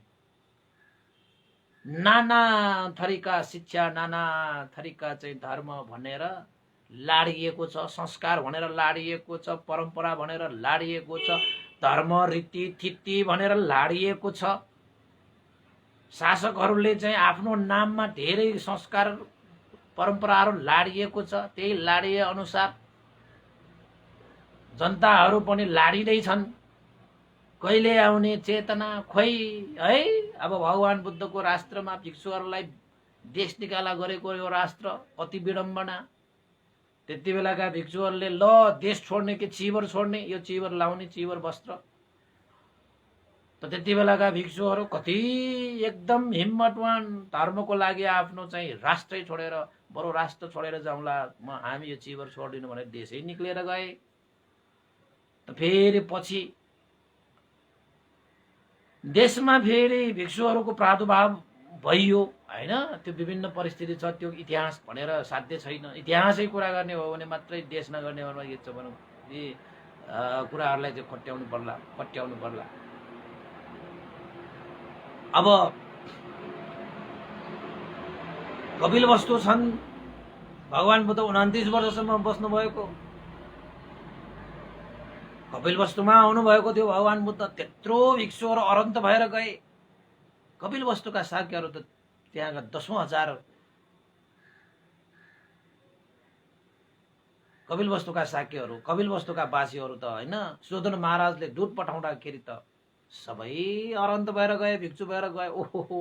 [SPEAKER 1] नाना थरीका शिक्षा, नाना थरीका चाहिँ धर्म भनेर लाडिएको छ, संस्कार भनेर लाडिएको छ, परम्परा भनेर लाडिएको छ, धर्म रीति थिति भनेर लाडिएको छ। शासकहरूले चाहिँ आफ्नो नाममा धेरै संस्कार परम्पराहरू लाडिएको छ। त्यही लाडिए अनुसार जनताहरू पनि लाडिँदै छन्। कहिले आउने चेतना खोइ है। अब भगवान बुद्धको राष्ट्रमा भिक्षुहरूलाई देश निकाला गरेको यो राष्ट्र कति विडम्बना। त्यति बेलाका भिक्षुहरूले ल देश छोड्ने कि चिवर छोड्ने, यो चिवर लाउने, चिवर वस्त्र। त त्यति बेलाका भिक्षुहरू कति एकदम हिम्मतवान, धर्मको लागि आफ्नो चाहिँ राष्ट्रै छोडेर बरु राष्ट्र छोडेर जाउँला, हामी यो चिवर छोड्दिनु भनेर देशै निक्लेर गए। त फेरि पछि देशमा फेरि भिक्षुहरूको प्रादुर्भाव भइयो हैन। त्यो विभिन्न परिस्थिति छ, त्यो इतिहास भनेर साध्य छैन। इतिहासै कुरा गर्ने हो भने मात्रै देश नगर्ने हो भने के छ भनौं, यी कुराहरूलाई चाहिँ पट्याउनु पर्ला। अब कपिलवस्तु छन्। भगवान बुद्ध 29 वर्षसम्म बस्नु भएको। कपिलवस्तुमा आउनु भएको थियो भगवान बुद्ध। त्यत्रो भिक्षुहरू अरन्त भएर गए। कपिलवस्तुका शाक्यहरू त त्यहाँका 10,000 कपिलवस्तुका शाक्यहरू, कपिलवस्तुका बासीहरू त होइन, सुयोधन महाराजले दूत पठाउँदाखेरि त सबै अरन्त भएर गए, भिक्षु भएर गए। ओहो,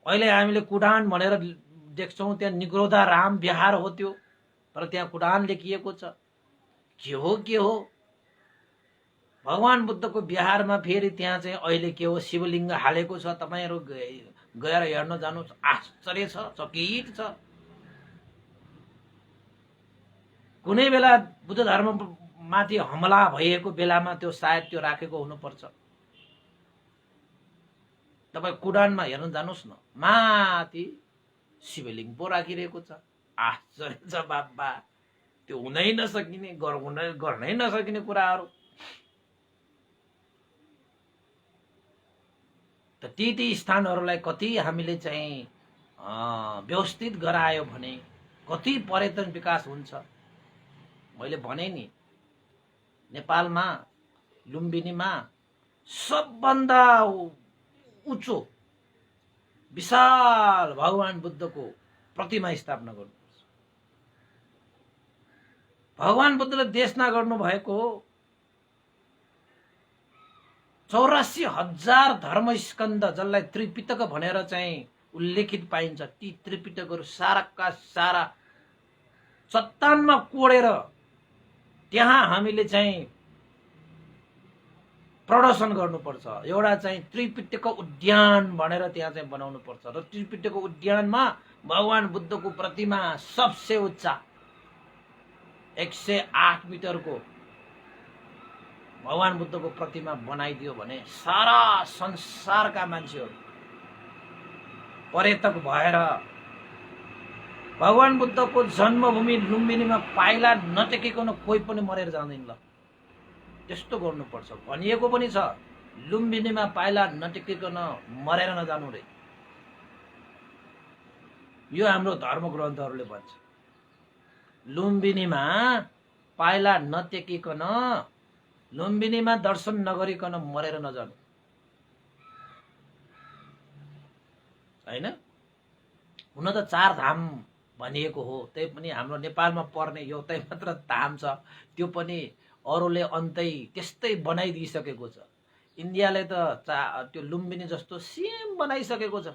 [SPEAKER 1] अहिले हामीले कुडान भनेर देख्छौँ, त्यहाँ निग्रोधा राम बिहार हो त्यो, तर त्यहाँ कुडान लेखिएको छ। के हो भगवान बुद्धको बिहारमा फेरि त्यहाँ चाहिँ अहिले के हो, शिवलिङ्ग हालेको छ। तपाईहरू गएर हेर्न जानुहोस्, आश्चर्य छ, चकित छ। कुनै बेला बुद्ध धर्म माथि हमला भएको बेलामा त्यो सायद त्यो राखेको हुनुपर्छ। तपाईँ कुडानमा हेर्न जानुहोस् न, माथि शिवलिङ्ग पो राखिरहेको छ। आश्चर्य छ बाबा, त्यो हुनै नसकिने, गर्नै नसकिने कुराहरू। त ती स्थानहरूलाई कति हामीले चाहिँ व्यवस्थित गरायो भने कति पर्यटन विकास हुन्छ। मैले भने नि, नेपालमा लुम्बिनीमा सबभन्दा उच्चो विशाल भगवान बुद्धको प्रतिमा स्थापना गर्नुपर्छ। भगवान बुद्धले देशना गर्नु भएको 84,000 धर्मस्कन्द, जसलाई त्रिपिटक भनेर चाहिँ उल्लेखित पाइन्छ, ती त्रिपिटकहरू साराका सारा चट्टानमा कोडेर त्यहाँ हामीले चाहिँ प्रदर्शन गर्नुपर्छ। एउटा चाहिँ त्रिपिटक उद्यान भनेर त्यहाँ चाहिँ बनाउनु पर्छ, र त्रिपिटक उद्यानमा भगवान बुद्धको प्रतिमा सबसे उच्च 108 मिटरको भगवान बुद्धको प्रतिमा बनाइदियो भने सारा संसारका मान्छेहरू पर्यटक भएर भगवान बुद्धको जन्मभूमि लुम्बिनीमा पाइला नटेकिकन कोही पनि मरेर जाँदैन। ल, त्यस्तो गर्नुपर्छ। भनिएको पनि छ, लुम्बिनीमा पाइला नटेकिकन मरेर नजानु रे। यो हाम्रो धर्म ग्रन्थहरूले भन्छ, लुम्बिनीमा पाइला नटेकिकन, लुम्बिनीमा दर्शन नगरिकन मरेर नजानु, हैन? हुन त 4 धाम भनिएको हो, त्यही पनि हाम्रो नेपालमा पर्ने एउटै मात्र धाम छ, त्यो पनि अरूले अन्तै त्यस्तै बनाइदिइसकेको छ। इन्डियाले त त्यो लुम्बिनी जस्तो सेम बनाइसकेको छ।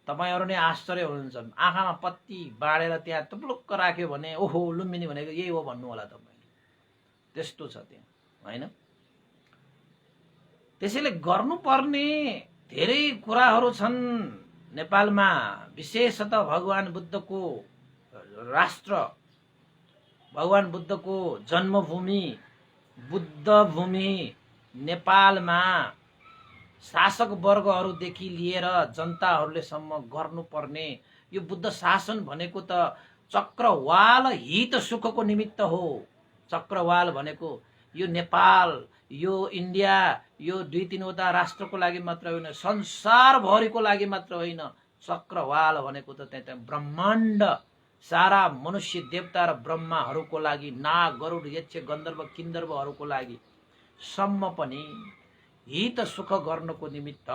[SPEAKER 1] तपाईहरू नै आश्चर्य हुनुहुन्छ, आँखामा पत्ती बाँडेर त्यहाँ टुप्लुक्क राख्यो भने ओहो लुम्बिनी भनेको यही हो भन्नु होला तपाईले। त्यस्तो छ त्यहाँ, हैन? त्यसैले गर्नुपर्ने धेरै कुराहरू छन् नेपालमा। विशेषतः भगवान बुद्धको राष्ट्र, भगवान बुद्धको जन्मभूमि बुद्ध भूमि नेपालमा शासक वर्गहरूदेखि लिएर जनताहरूले सम्म गर्नुपर्ने यो बुद्ध शासन भनेको त चक्रवाल हित सुखको निमित्त हो। चक्रवाल भनेको यो नेपाल, यो इन्डिया, यो 2-3वटा राष्ट्रको लागि मात्र होइन, संसारभरिको लागि मात्र होइन। चक्रवाल भनेको त त्यहाँ ब्रह्माण्ड, सारा मनुष्य देवता र ब्रह्माहरूको लागि, नाग गरुड यक्ष गन्धर्व किन्धर्वहरूको लागि सम्म पनि हित सुख गर्नको निमित्त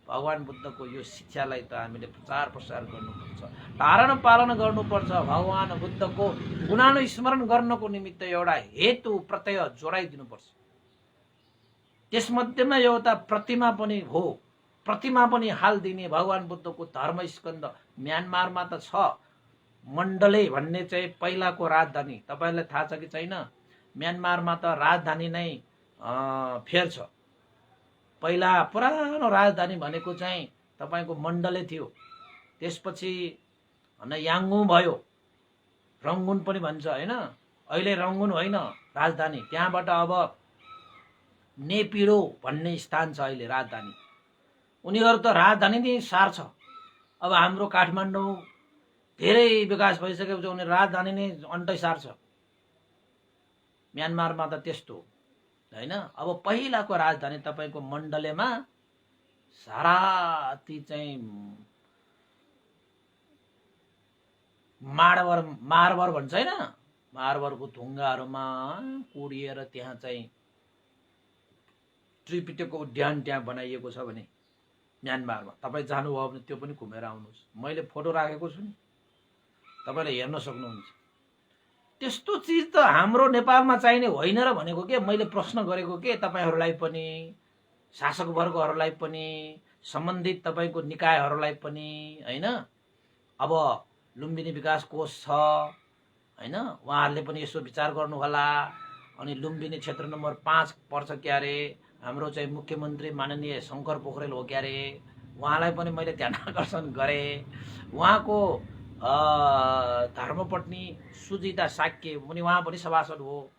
[SPEAKER 1] भगवान बुद्धको यो शिक्षालाई त हामीले प्रचार प्रसार गर्नुपर्छ, धारण पालन गर्नुपर्छ। भगवान बुद्धको गुणानुस्मरण गर्नको निमित्त एउटा हेतु प्रत्यय जोडाइदिनुपर्छ। त्यसमध्येमा एउटा प्रतिमा पनि हो, प्रतिमा पनि हालिदिने। भगवान बुद्धको धर्मस्कन्द म्यानमारमा त छ, मण्डले भन्ने चाहिँ पहिलाको राजधानी। तपाईलाई थाहा छ कि छैन? म्यानमारमा त राजधानी नै फेर्छ। पहिला पुरानो राजधानी भनेको चाहिँ तपाईको मण्डले थियो, त्यसपछि याङ्गुन भयो, रङ्गुन पनि भन्छ, हैन? अहिले रङ्गुन होइन राजधानी, त्यहाँबाट अब नेपिडो भन्ने स्थान छ अहिले राजधानी। उनीहरू त राजधानी नै सार्छ। अब हाम्रो काठमाडौँ धेरै विकास भइसकेपछि उनीहरू राजधानी नै अन्टै सार्छ। म्यानमारमा त त्यस्तो हैन। अब पहिलाको राजधानी तपाईको मण्डलेमा सारा ती चाहिँ मार्बर भन्छ हैन, मार्बरको ढुङ्गाहरूमा कुडिएर त्यहाँ चाहिँ त्रिपिटकको उद्यान त्यहाँ बनाइएको छ भने म्यानमारमा। तपाईँ जानुभयो भने त्यो पनि घुमेर आउनुहोस्। मैले फोटो राखेको छु नि, तपाईँले हेर्न सक्नुहुन्छ। त्यस्तो चिज त हाम्रो नेपालमा चाहिने होइन र भनेको के मैले प्रश्न गरेको के तपाईँहरूलाई पनि, शासक वर्गहरूलाई पनि, सम्बन्धित तपाईँको निकायहरूलाई पनि होइन। अब लुम्बिनी विकास कोष छ होइन, उहाँहरूले पनि यसो विचार गर्नु होला। अनि लुम्बिनी क्षेत्र नम्बर 5 पर्छ क्यारे, हाम्रो चाहिँ मुख्यमन्त्री माननीय शङ्कर पोखरेल हो क्यारे, उहाँलाई पनि मैले ध्यान आकर्षण गरेँ। उहाँको धर्मपत्नी सुजिता साक्य पनि, उहाँ पनि सभासद हो,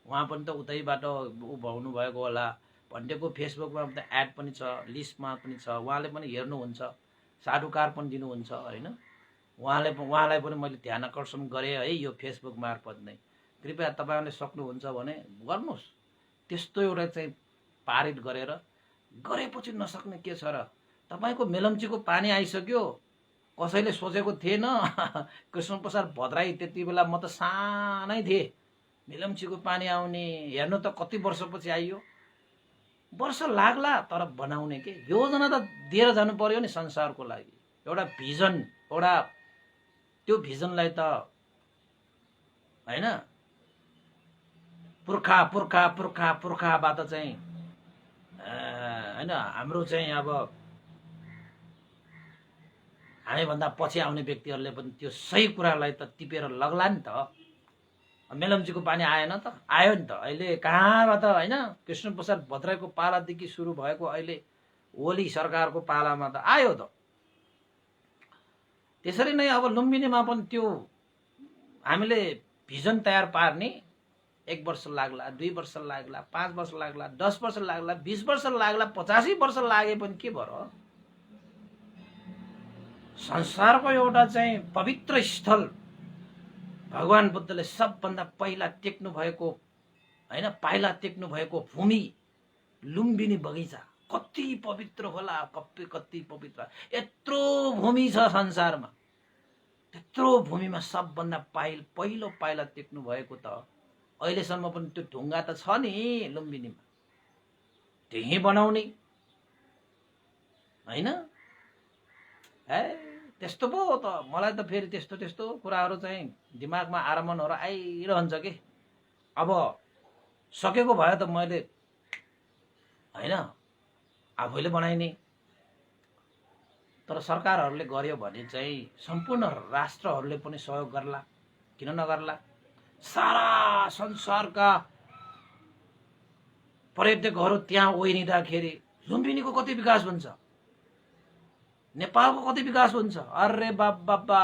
[SPEAKER 1] उहाँ पनि त उतैबाट हुनु भएको होला। भन्टेको फेसबुकमा त एड पनि छ, लिस्टमा पनि छ, उहाँले पनि हेर्नुहुन्छ, साधुकार पनि दिनुहुन्छ होइन। उहाँलाई पनि मैले ध्यान आकर्षण गरेँ है यो फेसबुक मार्फत नै। कृपया तपाईँहरूले सक्नुहुन्छ भने गर्नुहोस्। त्यस्तो एउटा चाहिँ पारित गरेपछि नसक्ने के छ र। तपाईँको मेलम्चीको पानी आइसक्यो, कसैले सोचेको थिएन। कृष्णप्रसाद भद्राई त्यति बेला म त सानै थिएँ, मेलम्चीको पानी आउने हेर्नु त कति वर्षपछि आइयो। वर्ष लाग्ला तर बनाउने के योजना त दिएर जानु पर्यो नि संसारको लागि। एउटा भिजन, एउटा त्यो भिजनलाई त होइन पुर्खा पुर्खा पुर्खा पुर्खाबाट चाहिँ होइन हाम्रो चाहिँ अब हामीभन्दा पछि आउने व्यक्तिहरूले पनि त्यो सही कुरालाई त टिपेर लग्ला नि त। मेलम्चीको पानी आएन त, आयो नि त। अहिले कहाँबाट होइन कृष्णप्रसाद भद्राईको पालादेखि सुरु भएको अहिले ओली सरकारको पालामा त आयो त। त्यसरी नै अब लुम्बिनीमा पनि त्यो हामीले भिजन तयार पार्ने 1 वर्ष लाग्ला, 2 वर्ष लाग्ला, 5 वर्ष लाग्ला, 10 वर्ष लाग्ला, 20 वर्ष लाग्ला, 85 वर्ष लागे पनि के भयो। संसारको एउटा चाहिँ पवित्र स्थल भगवान बुद्धले सबभन्दा पहिला टेक्नु भएको होइन, पाइला टेक्नु भएको भूमि लुम्बिनी बगैँचा कति पवित्र होला, कति पवित्र। यत्रो भूमि छ संसारमा, त्यत्रो भूमिमा सबभन्दा पहिलो पाइला टेक्नु भएको त अहिलेसम्म पनि त्यो ढुङ्गा त छ नि लुम्बिनीमा, त्यही बनाउने होइन। त्यस्तो पो त मलाई त फेरि त्यस्तो कुराहरू चाहिँ दिमागमा आरमणहरू आइरहन्छ कि। अब सकेको भए त मैले होइन आफैले बनाइने, तर सरकारहरूले गर्यो भने चाहिँ सम्पूर्ण राष्ट्रहरूले पनि सहयोग गर्ला, किन नगर्ला। सारा संसारका पर्यटकहरू त्यहाँ ओइरिँदाखेरि लुम्बिनीको कति विकास हुन्छ, नेपालको कति विकास हुन्छ। अरे बाबा,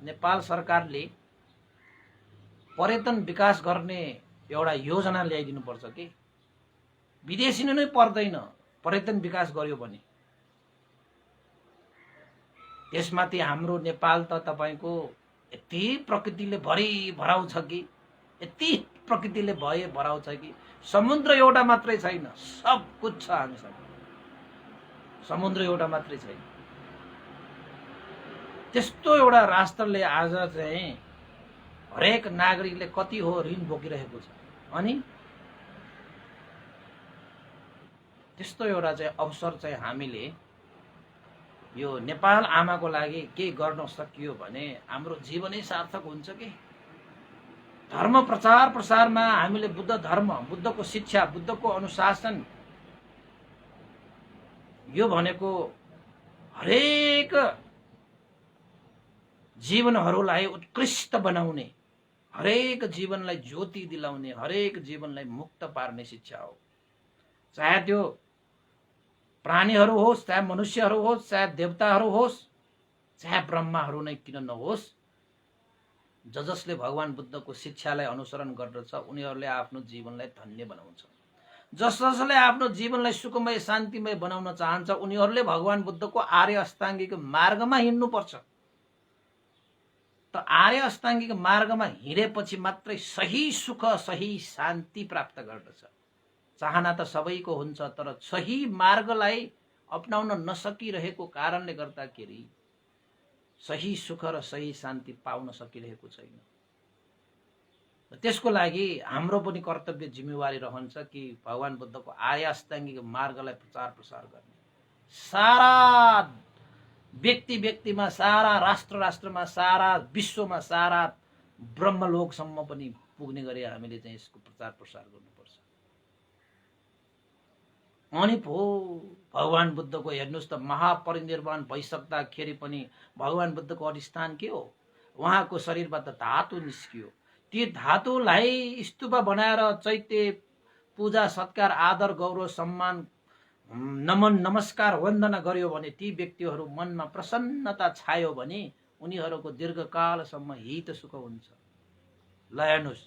[SPEAKER 1] नेपाल सरकारले पर्यटन विकास गर्ने एउटा योजना ल्याइदिनु पर्छ कि। विदेशी नै पर्दैन, पर्यटन विकास गर्यो भने। त्यसमाथि हाम्रो नेपाल त तपाईँको यति प्रकृतिले भराउ छ कि, यति प्रकृतिले भराउ छ कि समुद्र एउटा मात्रै छैन, सब कुछ छ हामीसँग, समुद्र एउटा मात्रै छैन। त्यस्तो एउटा राष्ट्रले आज चाहिँ हरेक नागरिकले कति हो ऋण बोकिरहेको छ। अनि त्यस्तो एउटा चाहिँ अवसर चाहिँ हामीले यो नेपाल आमाको लागि के गर्न सकियो भने हाम्रो जीवनै सार्थक हुन्छ कि। धर्म प्रचार प्रसारमा हामीले बुद्ध धर्म, बुद्धको शिक्षा, बुद्धको अनुशासन, यो भनेको हरेक जीवनहरूलाई उत्कृष्ट बनाउने, हरेक जीवनलाई ज्योति दिलाउने, हरेक जीवनलाई मुक्त पार्ने शिक्षा हो। चाहे त्यो प्राणीहरू होस्, चाहे मनुष्यहरू होस्, चाहे देवताहरू होस्, चाहे ब्रह्माहरू नै किन नहोस्, जसले भगवान बुद्धको शिक्षालाई अनुसरण गर्दछ उनीहरूले आफ्नो जीवनलाई धन्य बनाउँछ। जसले आफ्नो जीवनलाई सुखमय शान्तिमय बनाउन चाहन्छ उनीहरूले भगवान बुद्धको आर्य अष्टाङ्गिक मार्गमा हिँड्नुपर्छ। त आर्य अष्टाङ्गिक मार्गमा हिँडेपछि मात्रै सही सुख, सही शान्ति प्राप्त गर्दछ। चाहना त सबैको हुन्छ, तर सही मार्गलाई अपनाउन नसकिरहेको कारणले गर्दाखेरि सही सुख र सही शान्ति पाउन सकिरहेको छैन। त्यसको लागि हाम्रो पनि कर्तव्य जिम्मेवारी रहन्छ कि भगवान बुद्धको आर्य अष्टाङ्गिक मार्गलाई प्रचार प्रसार गर्ने। सारा व्यक्ति व्यक्तिमा, सारा राष्ट्र राष्ट्रमा, सारा विश्वमा, सारा ब्रह्मलोकसम्म पनि पुग्ने गरी हामीले चाहिँ यसको प्रचार प्रसार गर्नुपर्छ। अनि पो भगवान बुद्धको हेर्नुहोस् त, महापरिनिर्वाण भइसक्दाखेरि पनि भगवान बुद्धको अधिष्ठान के हो? उहाँको शरीरबाट धातु निस्कियो। ती धातुलाई स्तूपा बनाएर चैत्य पूजा सत्कार आदर गौरव सम्मान नमन नमस्कार वन्दना गर्यो भने, ती व्यक्तिहरू मनमा प्रसन्नता छायो भने उनीहरूको दीर्घकालसम्म हित सुख हुन्छ। ल हेर्नुहोस्,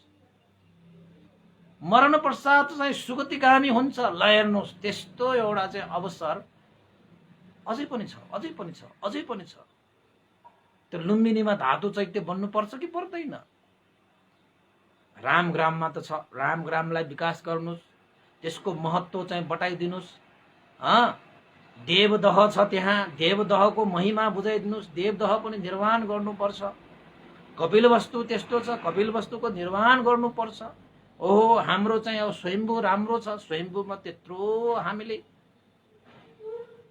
[SPEAKER 1] मरण पश्चात चाहिँ सुगतिगामी हुन्छ। ल हेर्नुहोस्, त्यस्तो एउटा चाहिँ अवसर अझै पनि छ, अझै पनि छ, अझै पनि छ। त्यो लुम्बिनीमा धातु चैत्य बन्नुपर्छ कि पर्दैन? रामग्राममा त छ, रामग्रामलाई विकास गर्नुहोस्, त्यसको महत्त्व चाहिँ बताइदिनुहोस्। देवदह छ त्यहाँ, देवदहको महिमा बुझाइदिनुहोस्। देवदह पनि निर्माण गर्नुपर्छ। कपिलवस्तु त्यस्तो छ, कपिलवस्तुको निर्माण गर्नुपर्छ। ओहो, हाम्रो चाहिँ अब स्वयम्भू राम्रो छ। स्वयम्भूमा त्यत्रो हामीले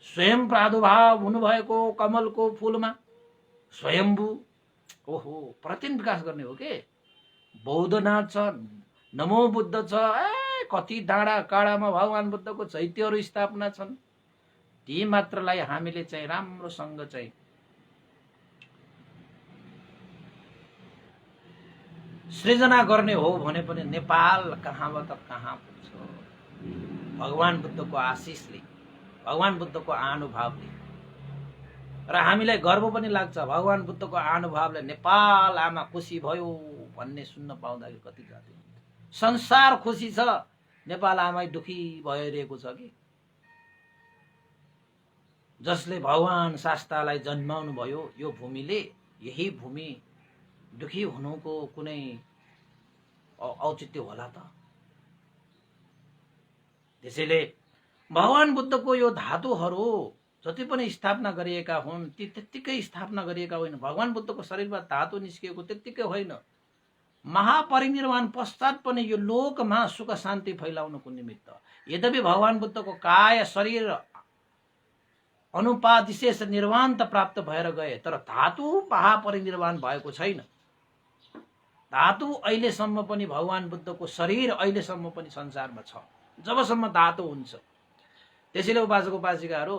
[SPEAKER 1] स्वयं प्रादुर्भाव हुनुभएको कमलको फुलमा स्वयम्भू, ओहो, प्रतिदिन विकास गर्ने हो के? बौद्धनाथ छ, नमो बुद्ध छ, कति डाँडा काँडामा भगवान बुद्धको चैत्यहरू स्थापना छन्। ती मात्रलाई हामीले चाहिँ राम्रोसँग चाहिँ सृजना गर्ने हो भने पनि नेपाल कहाँबाट कहाँ पुग्छ? भगवान बुद्धको आशिषले, भगवान बुद्धको अनुभवले। र हामीलाई गर्व पनि लाग्छ, भगवान बुद्धको अनुभवले नेपाल आमा खुसी भयो भन्ने सुन्न पाउँदाखेरि कति जाति हुन्छ। संसार खुसी छ, नेपाल आमै दुखी भइरहेको छ कि? जसले भगवान शास्तालाई जन्माउनु भयो यो भूमिले, यही भूमि दुखी हुनुको कुनै औचित्य होला त? त्यसैले भगवान बुद्धको यो धातुहरू जति पनि स्थापना गरिएका हुन्, ती त्यत्तिकै स्थापना गरिएका होइन। भगवान बुद्धको शरीरमा धातु निस्किएको त्यत्तिकै होइन। महापरिनिर्वाण पश्चात पनि यो लोकमा सुख शान्ति फैलाउनको निमित्त, यद्यपि भगवान बुद्धको काया शरीर अनुपात विशेष निर्वाण त प्राप्त भएर गए, तर धातु महापरिनिर्वाण भएको छैन। धातु अहिलेसम्म पनि, भगवान बुद्धको शरीर अहिलेसम्म पनि संसारमा छ, जबसम्म धातु हुन्छ। त्यसैले उपासक उपासिकाहरू,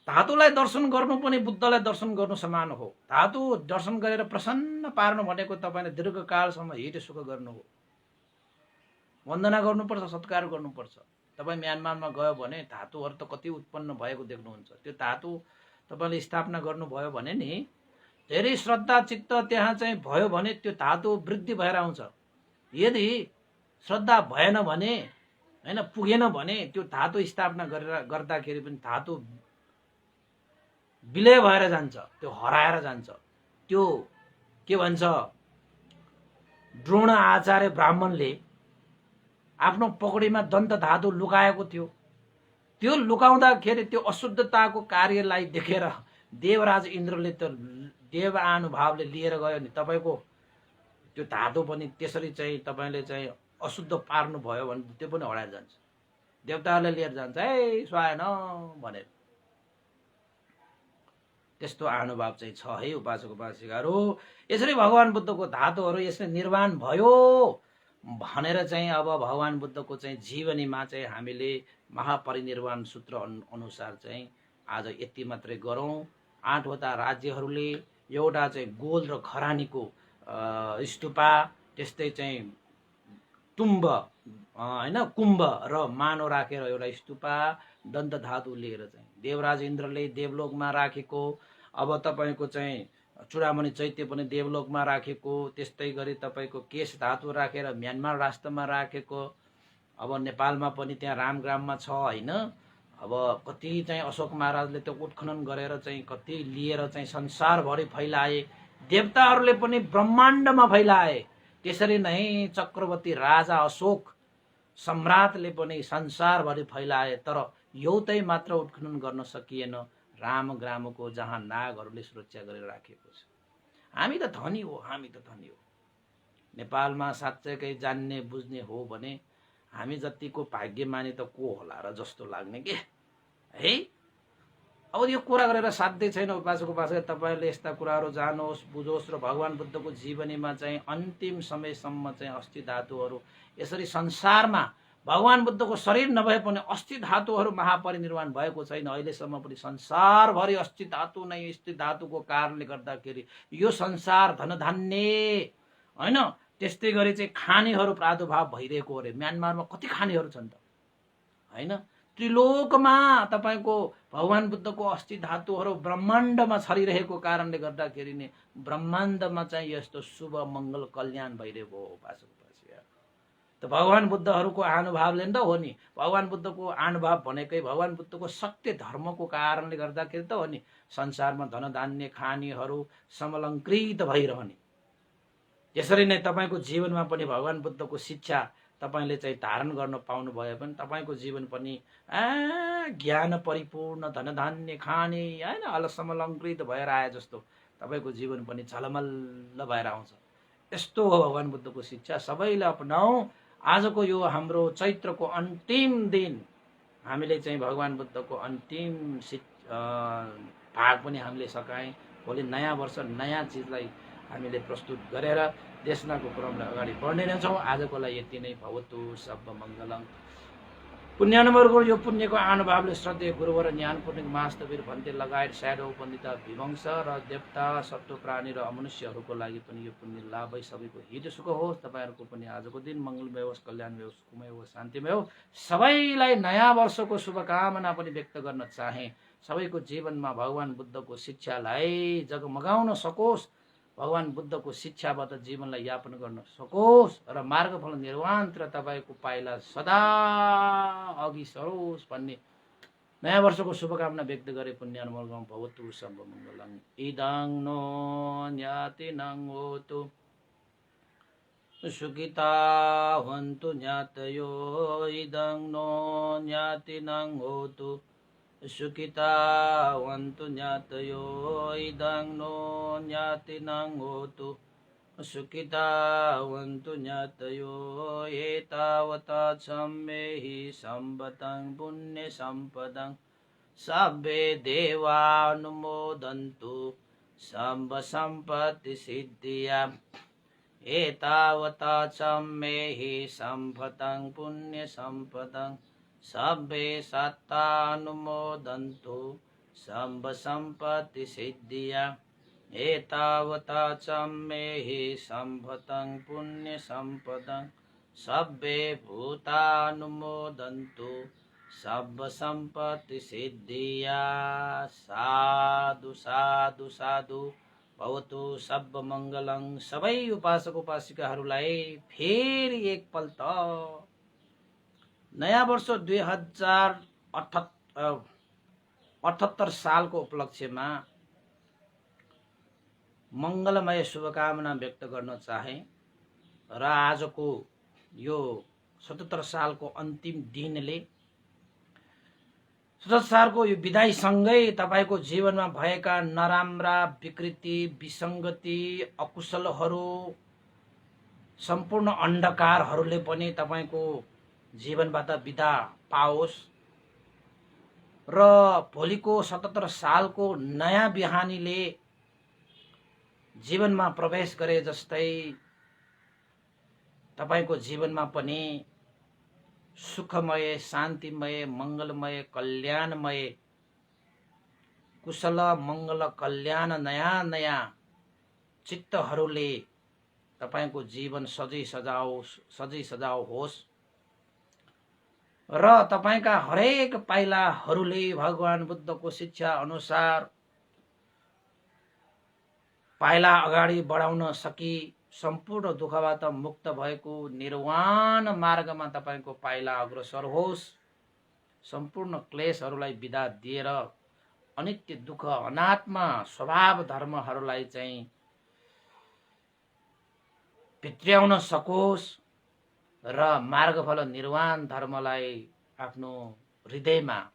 [SPEAKER 1] धातुलाई दर्शन गर्नु पनि बुद्धलाई दर्शन गर्नु समान हो। धातु दर्शन गरेर प्रसन्न पार्नु भनेको तपाईँले दीर्घकालसम्म हित सुख गर्नु हो। वन्दना गर्नुपर्छ, सत्कार गर्नुपर्छ। तपाईँ म्यानमारमा गयो भने धातुहरू त कति उत्पन्न भएको देख्नुहुन्छ। त्यो धातु तपाईँले स्थापना गर्नुभयो भने नि, धेरै श्रद्धा चित्त त्यहाँ चाहिँ भयो भने त्यो धातु वृद्धि भएर आउँछ। यदि श्रद्धा भएन भने, होइन, पुगेन भने त्यो धातु स्थापना गरेर गर्दाखेरि पनि धातु विलय भएर जान्छ, त्यो हराएर जान्छ। त्यो के भन्छ, द्रोण आचार्य ब्राह्मणले आफ्नो पकडीमा दन्त धातु लुकाएको थियो। त्यो लुकाउँदाखेरि त्यो अशुद्धताको कार्यलाई देखेर देवराज इन्द्रले त देव अनुभावले लिएर गयो नि। तपाईँको त्यो धातु पनि त्यसरी चाहिँ तपाईँले चाहिँ अशुद्ध पार्नु भयो भने त्यो पनि हराएर जान्छ। देवताहरूले लिएर जान्छ, है स्वाएन भनेर। त्यस्तो अनुभव चाहिँ छ है उपासक उपासिकाहरू। यसरी भगवान बुद्धको धातुहरू यसले निर्माण भयो भनेर चाहिँ अब भगवान बुद्धको चाहिँ जीवनीमा चाहिँ हामीले महापरिनिर्वाण सूत्र अनुसार चाहिँ आज यति मात्रै गरौँ। 8वटा राज्यहरूले एउटा चाहिँ गोल र खरानीको स्तूपा, त्यस्तै चाहिँ तुम्ब, होइन, कुम्भ र मानो राखेर एउटा स्तूपा दन्त धातु लिएर चाहिँ देवराज इन्द्रले देवलोकमा राखेको। अब तपाईँको चाहिँ चूडामणि चैत्य पनि देवलोकमा राखेको। त्यस्तै गरी तपाईँको केश धातु राखेर म्यानमार राष्ट्रमा राखेको। अब नेपालमा पनि त्यहाँ रामग्राममा छ, होइन। अब कति चाहिँ अशोक महाराजले त्यो उत्खनन गरेर चाहिँ कति लिएर चाहिँ संसारभरि फैलाए। देवताहरूले पनि ब्रह्माण्डमा फैलाए। त्यसरी नै चक्रवर्ती राजा अशोक सम्राटले पनि संसारभरि फैलाए, तर एउटै मात्र उत्खनन गर्न सकिएन, रामग्रामको, जहाँ नागहरूले सुरक्षा गरेर राखेको छ। हामी त धनी हो, हामी त धनी हो। नेपालमा साँच्चैकै जान्ने बुझ्ने हो भने हामी जतिको भाग्यमानी त को होला र जस्तो लाग्ने के है। अब यो कुरा गरेर साध्य छैन उपासक तपाईँले यस्ता कुराहरू जानुहोस् बुझोस् र भगवान् बुद्धको जीवनीमा चाहिँ अन्तिम समयसम्म चाहिँ अस्थि धातुहरू यसरी संसारमा भगवान् बुद्धको शरीर नभए पनि अस्थि धातुहरू महापरिनिर्वाण भएको छैन अहिलेसम्म पनि संसारभरि अस्थि धातु नै अस्थि धातुको कारणले गर्दाखेरि यो संसार धनधान्य होइन त्यस्तै गरी चाहिँ खानीहरू प्रादुर्भाव भइरहेको अरे म्यानमारमा कति खानीहरू छन् त होइन त्रिलोकमा तपाईको भगवान् बुद्धको अस्थि धातुहरू ब्रह्माण्डमा छरिरहेको कारणले गर्दाखेरि नै ब्रह्माण्डमा चाहिँ यस्तो शुभ मङ्गल कल्याण भइरहेको हो उपासक त भगवान् बुद्धहरूको आनुभावले त हो नि भगवान् बुद्धको आनुभाव भनेकै भगवान् बुद्धको सत्य धर्मको कारणले गर्दाखेरि त हो नि संसारमा धनधान्य खानीहरू समलङ्कृत भइरहने यसरी नै तपाईको जीवनमा पनि भगवान् बुद्धको शिक्षा तपाईले चाहिँ धारण गर्न पाउनु भयो भने तपाईको जीवन पनि ज्ञान परिपूर्ण धनधान्य खाने हैन अलसमलङ्कृत भएर आए जस्तो तपाईको जीवन पनि झलमल्ल भएर आउँछ यस्तो हो भगवान् बुद्धको शिक्षा सबैले अपनाऊ आजको यो हाम्रो चैत्रको अन्तिम दिन हामीले चाहिँ भगवान् बुद्धको अन्तिम भाग पनि हामीले सकायौं भोलि नयाँ वर्ष नयाँ चीजलाई हामीले प्रस्तुत गरेर देशनाको क्रमलाई अगाडि बढ्ने नै छौं आजको लागि यति नै भवतु सब मङ्गलम पुण्यानुमोदको यो पुण्यको आनुभावले श्रद्धेय गुरुवर ज्ञानपूर्णिक महास्तवीर भन्ते लगायत स्याडो पण्डित विवंश र देवता सत्व प्राणी र अमनुष्यहरूको लागि पनि यो पुण्य लाभ सबैको हित सुख होस् तपाईहरुको पनि आजको दिन मङ्गलमय होस् कल्याणमय होस् सुखमय होस् शान्तिमय होस् सबैलाई नयाँ वर्षको शुभकामना पनि व्यक्त गर्न चाहे सबैको जीवनमा भगवान् बुद्धको शिक्षालाई जगमगाउन सकोस् भगवान् बुद्धको शिक्षाबाट जीवनलाई यापन गर्न सकोस् र मार्गफल निर्वाणतिर तपाईको पाइला सदा अघि सरोस् भन्ने नयाँ वर्षको शुभकामना व्यक्त गरे पुण्यानुमोदकं भवतु सर्व मङ्गलम् इदं नो ज्ञातिनं होतु सुखिता हन्तु ज्ञातयो इदं नो ज्ञातिनं होतु सुखिता वन्तु ज्ञातयो इदं नो ज्ञातिनं होतु सुखिता वन्तु ज्ञातयो एतावता सम्मेहि सम्पतं पुण्य सम्पदं सब्बे देवानुमोदन्तु सम्ब सम्पत्ति सिद्धिया एतावता सम्मेहि सम्पतं पुण्य सम्पदं सब्बे सत्तानुमोदन्तु सम्ब सम्पत्ति सिद्धिया एतावता सम्मेहि सम्पतं पुण्य सम्पदं सब्बे भूतानुमोदन्तु सम्ब सम्पत्ति सिद्धिया साधु साधु साधु भवतु सब मङ्गलं सबै उपासक उपासिकाहरूलाई फेरि एकपल्ट नयाँ वर्ष 2078 सालको उपलक्ष्यमा मङ्गलमय शुभकामना व्यक्त गर्न चाहे र आजको यो 77 सालको अन्तिम दिनले 77 सालको यो विदाईसँगै तपाईको जीवनमा भएका नराम्रा विकृति विसङ्गति अकुशलहरू सम्पूर्ण अन्धकारहरूले पनि तपाईको जीवनबाट बिदा पाओस् र भोलिको 77 सालको नयाँ बिहानीले जीवनमा प्रवेश गरे जस्तै तपाईको जीवनमा पनि सुखमय शान्तिमय मङ्गलमय कल्याणमय कुशल मङ्गल कल्याण नयाँ नयाँ चित्तहरूले तपाईको जीवन सजै सजाओ होस् र तपाईका हरेक पाइलाहरूले भगवान् बुद्धको शिक्षा अनुसार पाइला अगाडि बढाउन सकी सम्पूर्ण दुःखबाट मुक्त भएको निर्वाण मार्गमा तपाईको पाइला अग्रसर होस् सम्पूर्ण क्लेशहरूलाई बिदा दिएर अनित्य दुःख अनात्मा स्वभाव धर्महरूलाई चाहिँ भित्र्याउन सकोस् र मार्गफल निर्वाण धर्मलाई आफ्नो हृदयमा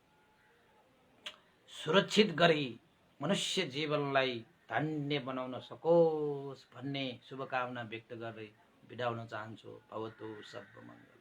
[SPEAKER 1] सुरक्षित गरी मनुष्य जीवनलाई धन्य बनाउन सकोस् भन्ने शुभकामना व्यक्त गर्दै बिदा हुन चाहन्छु भवतु सब मङ्गलम्।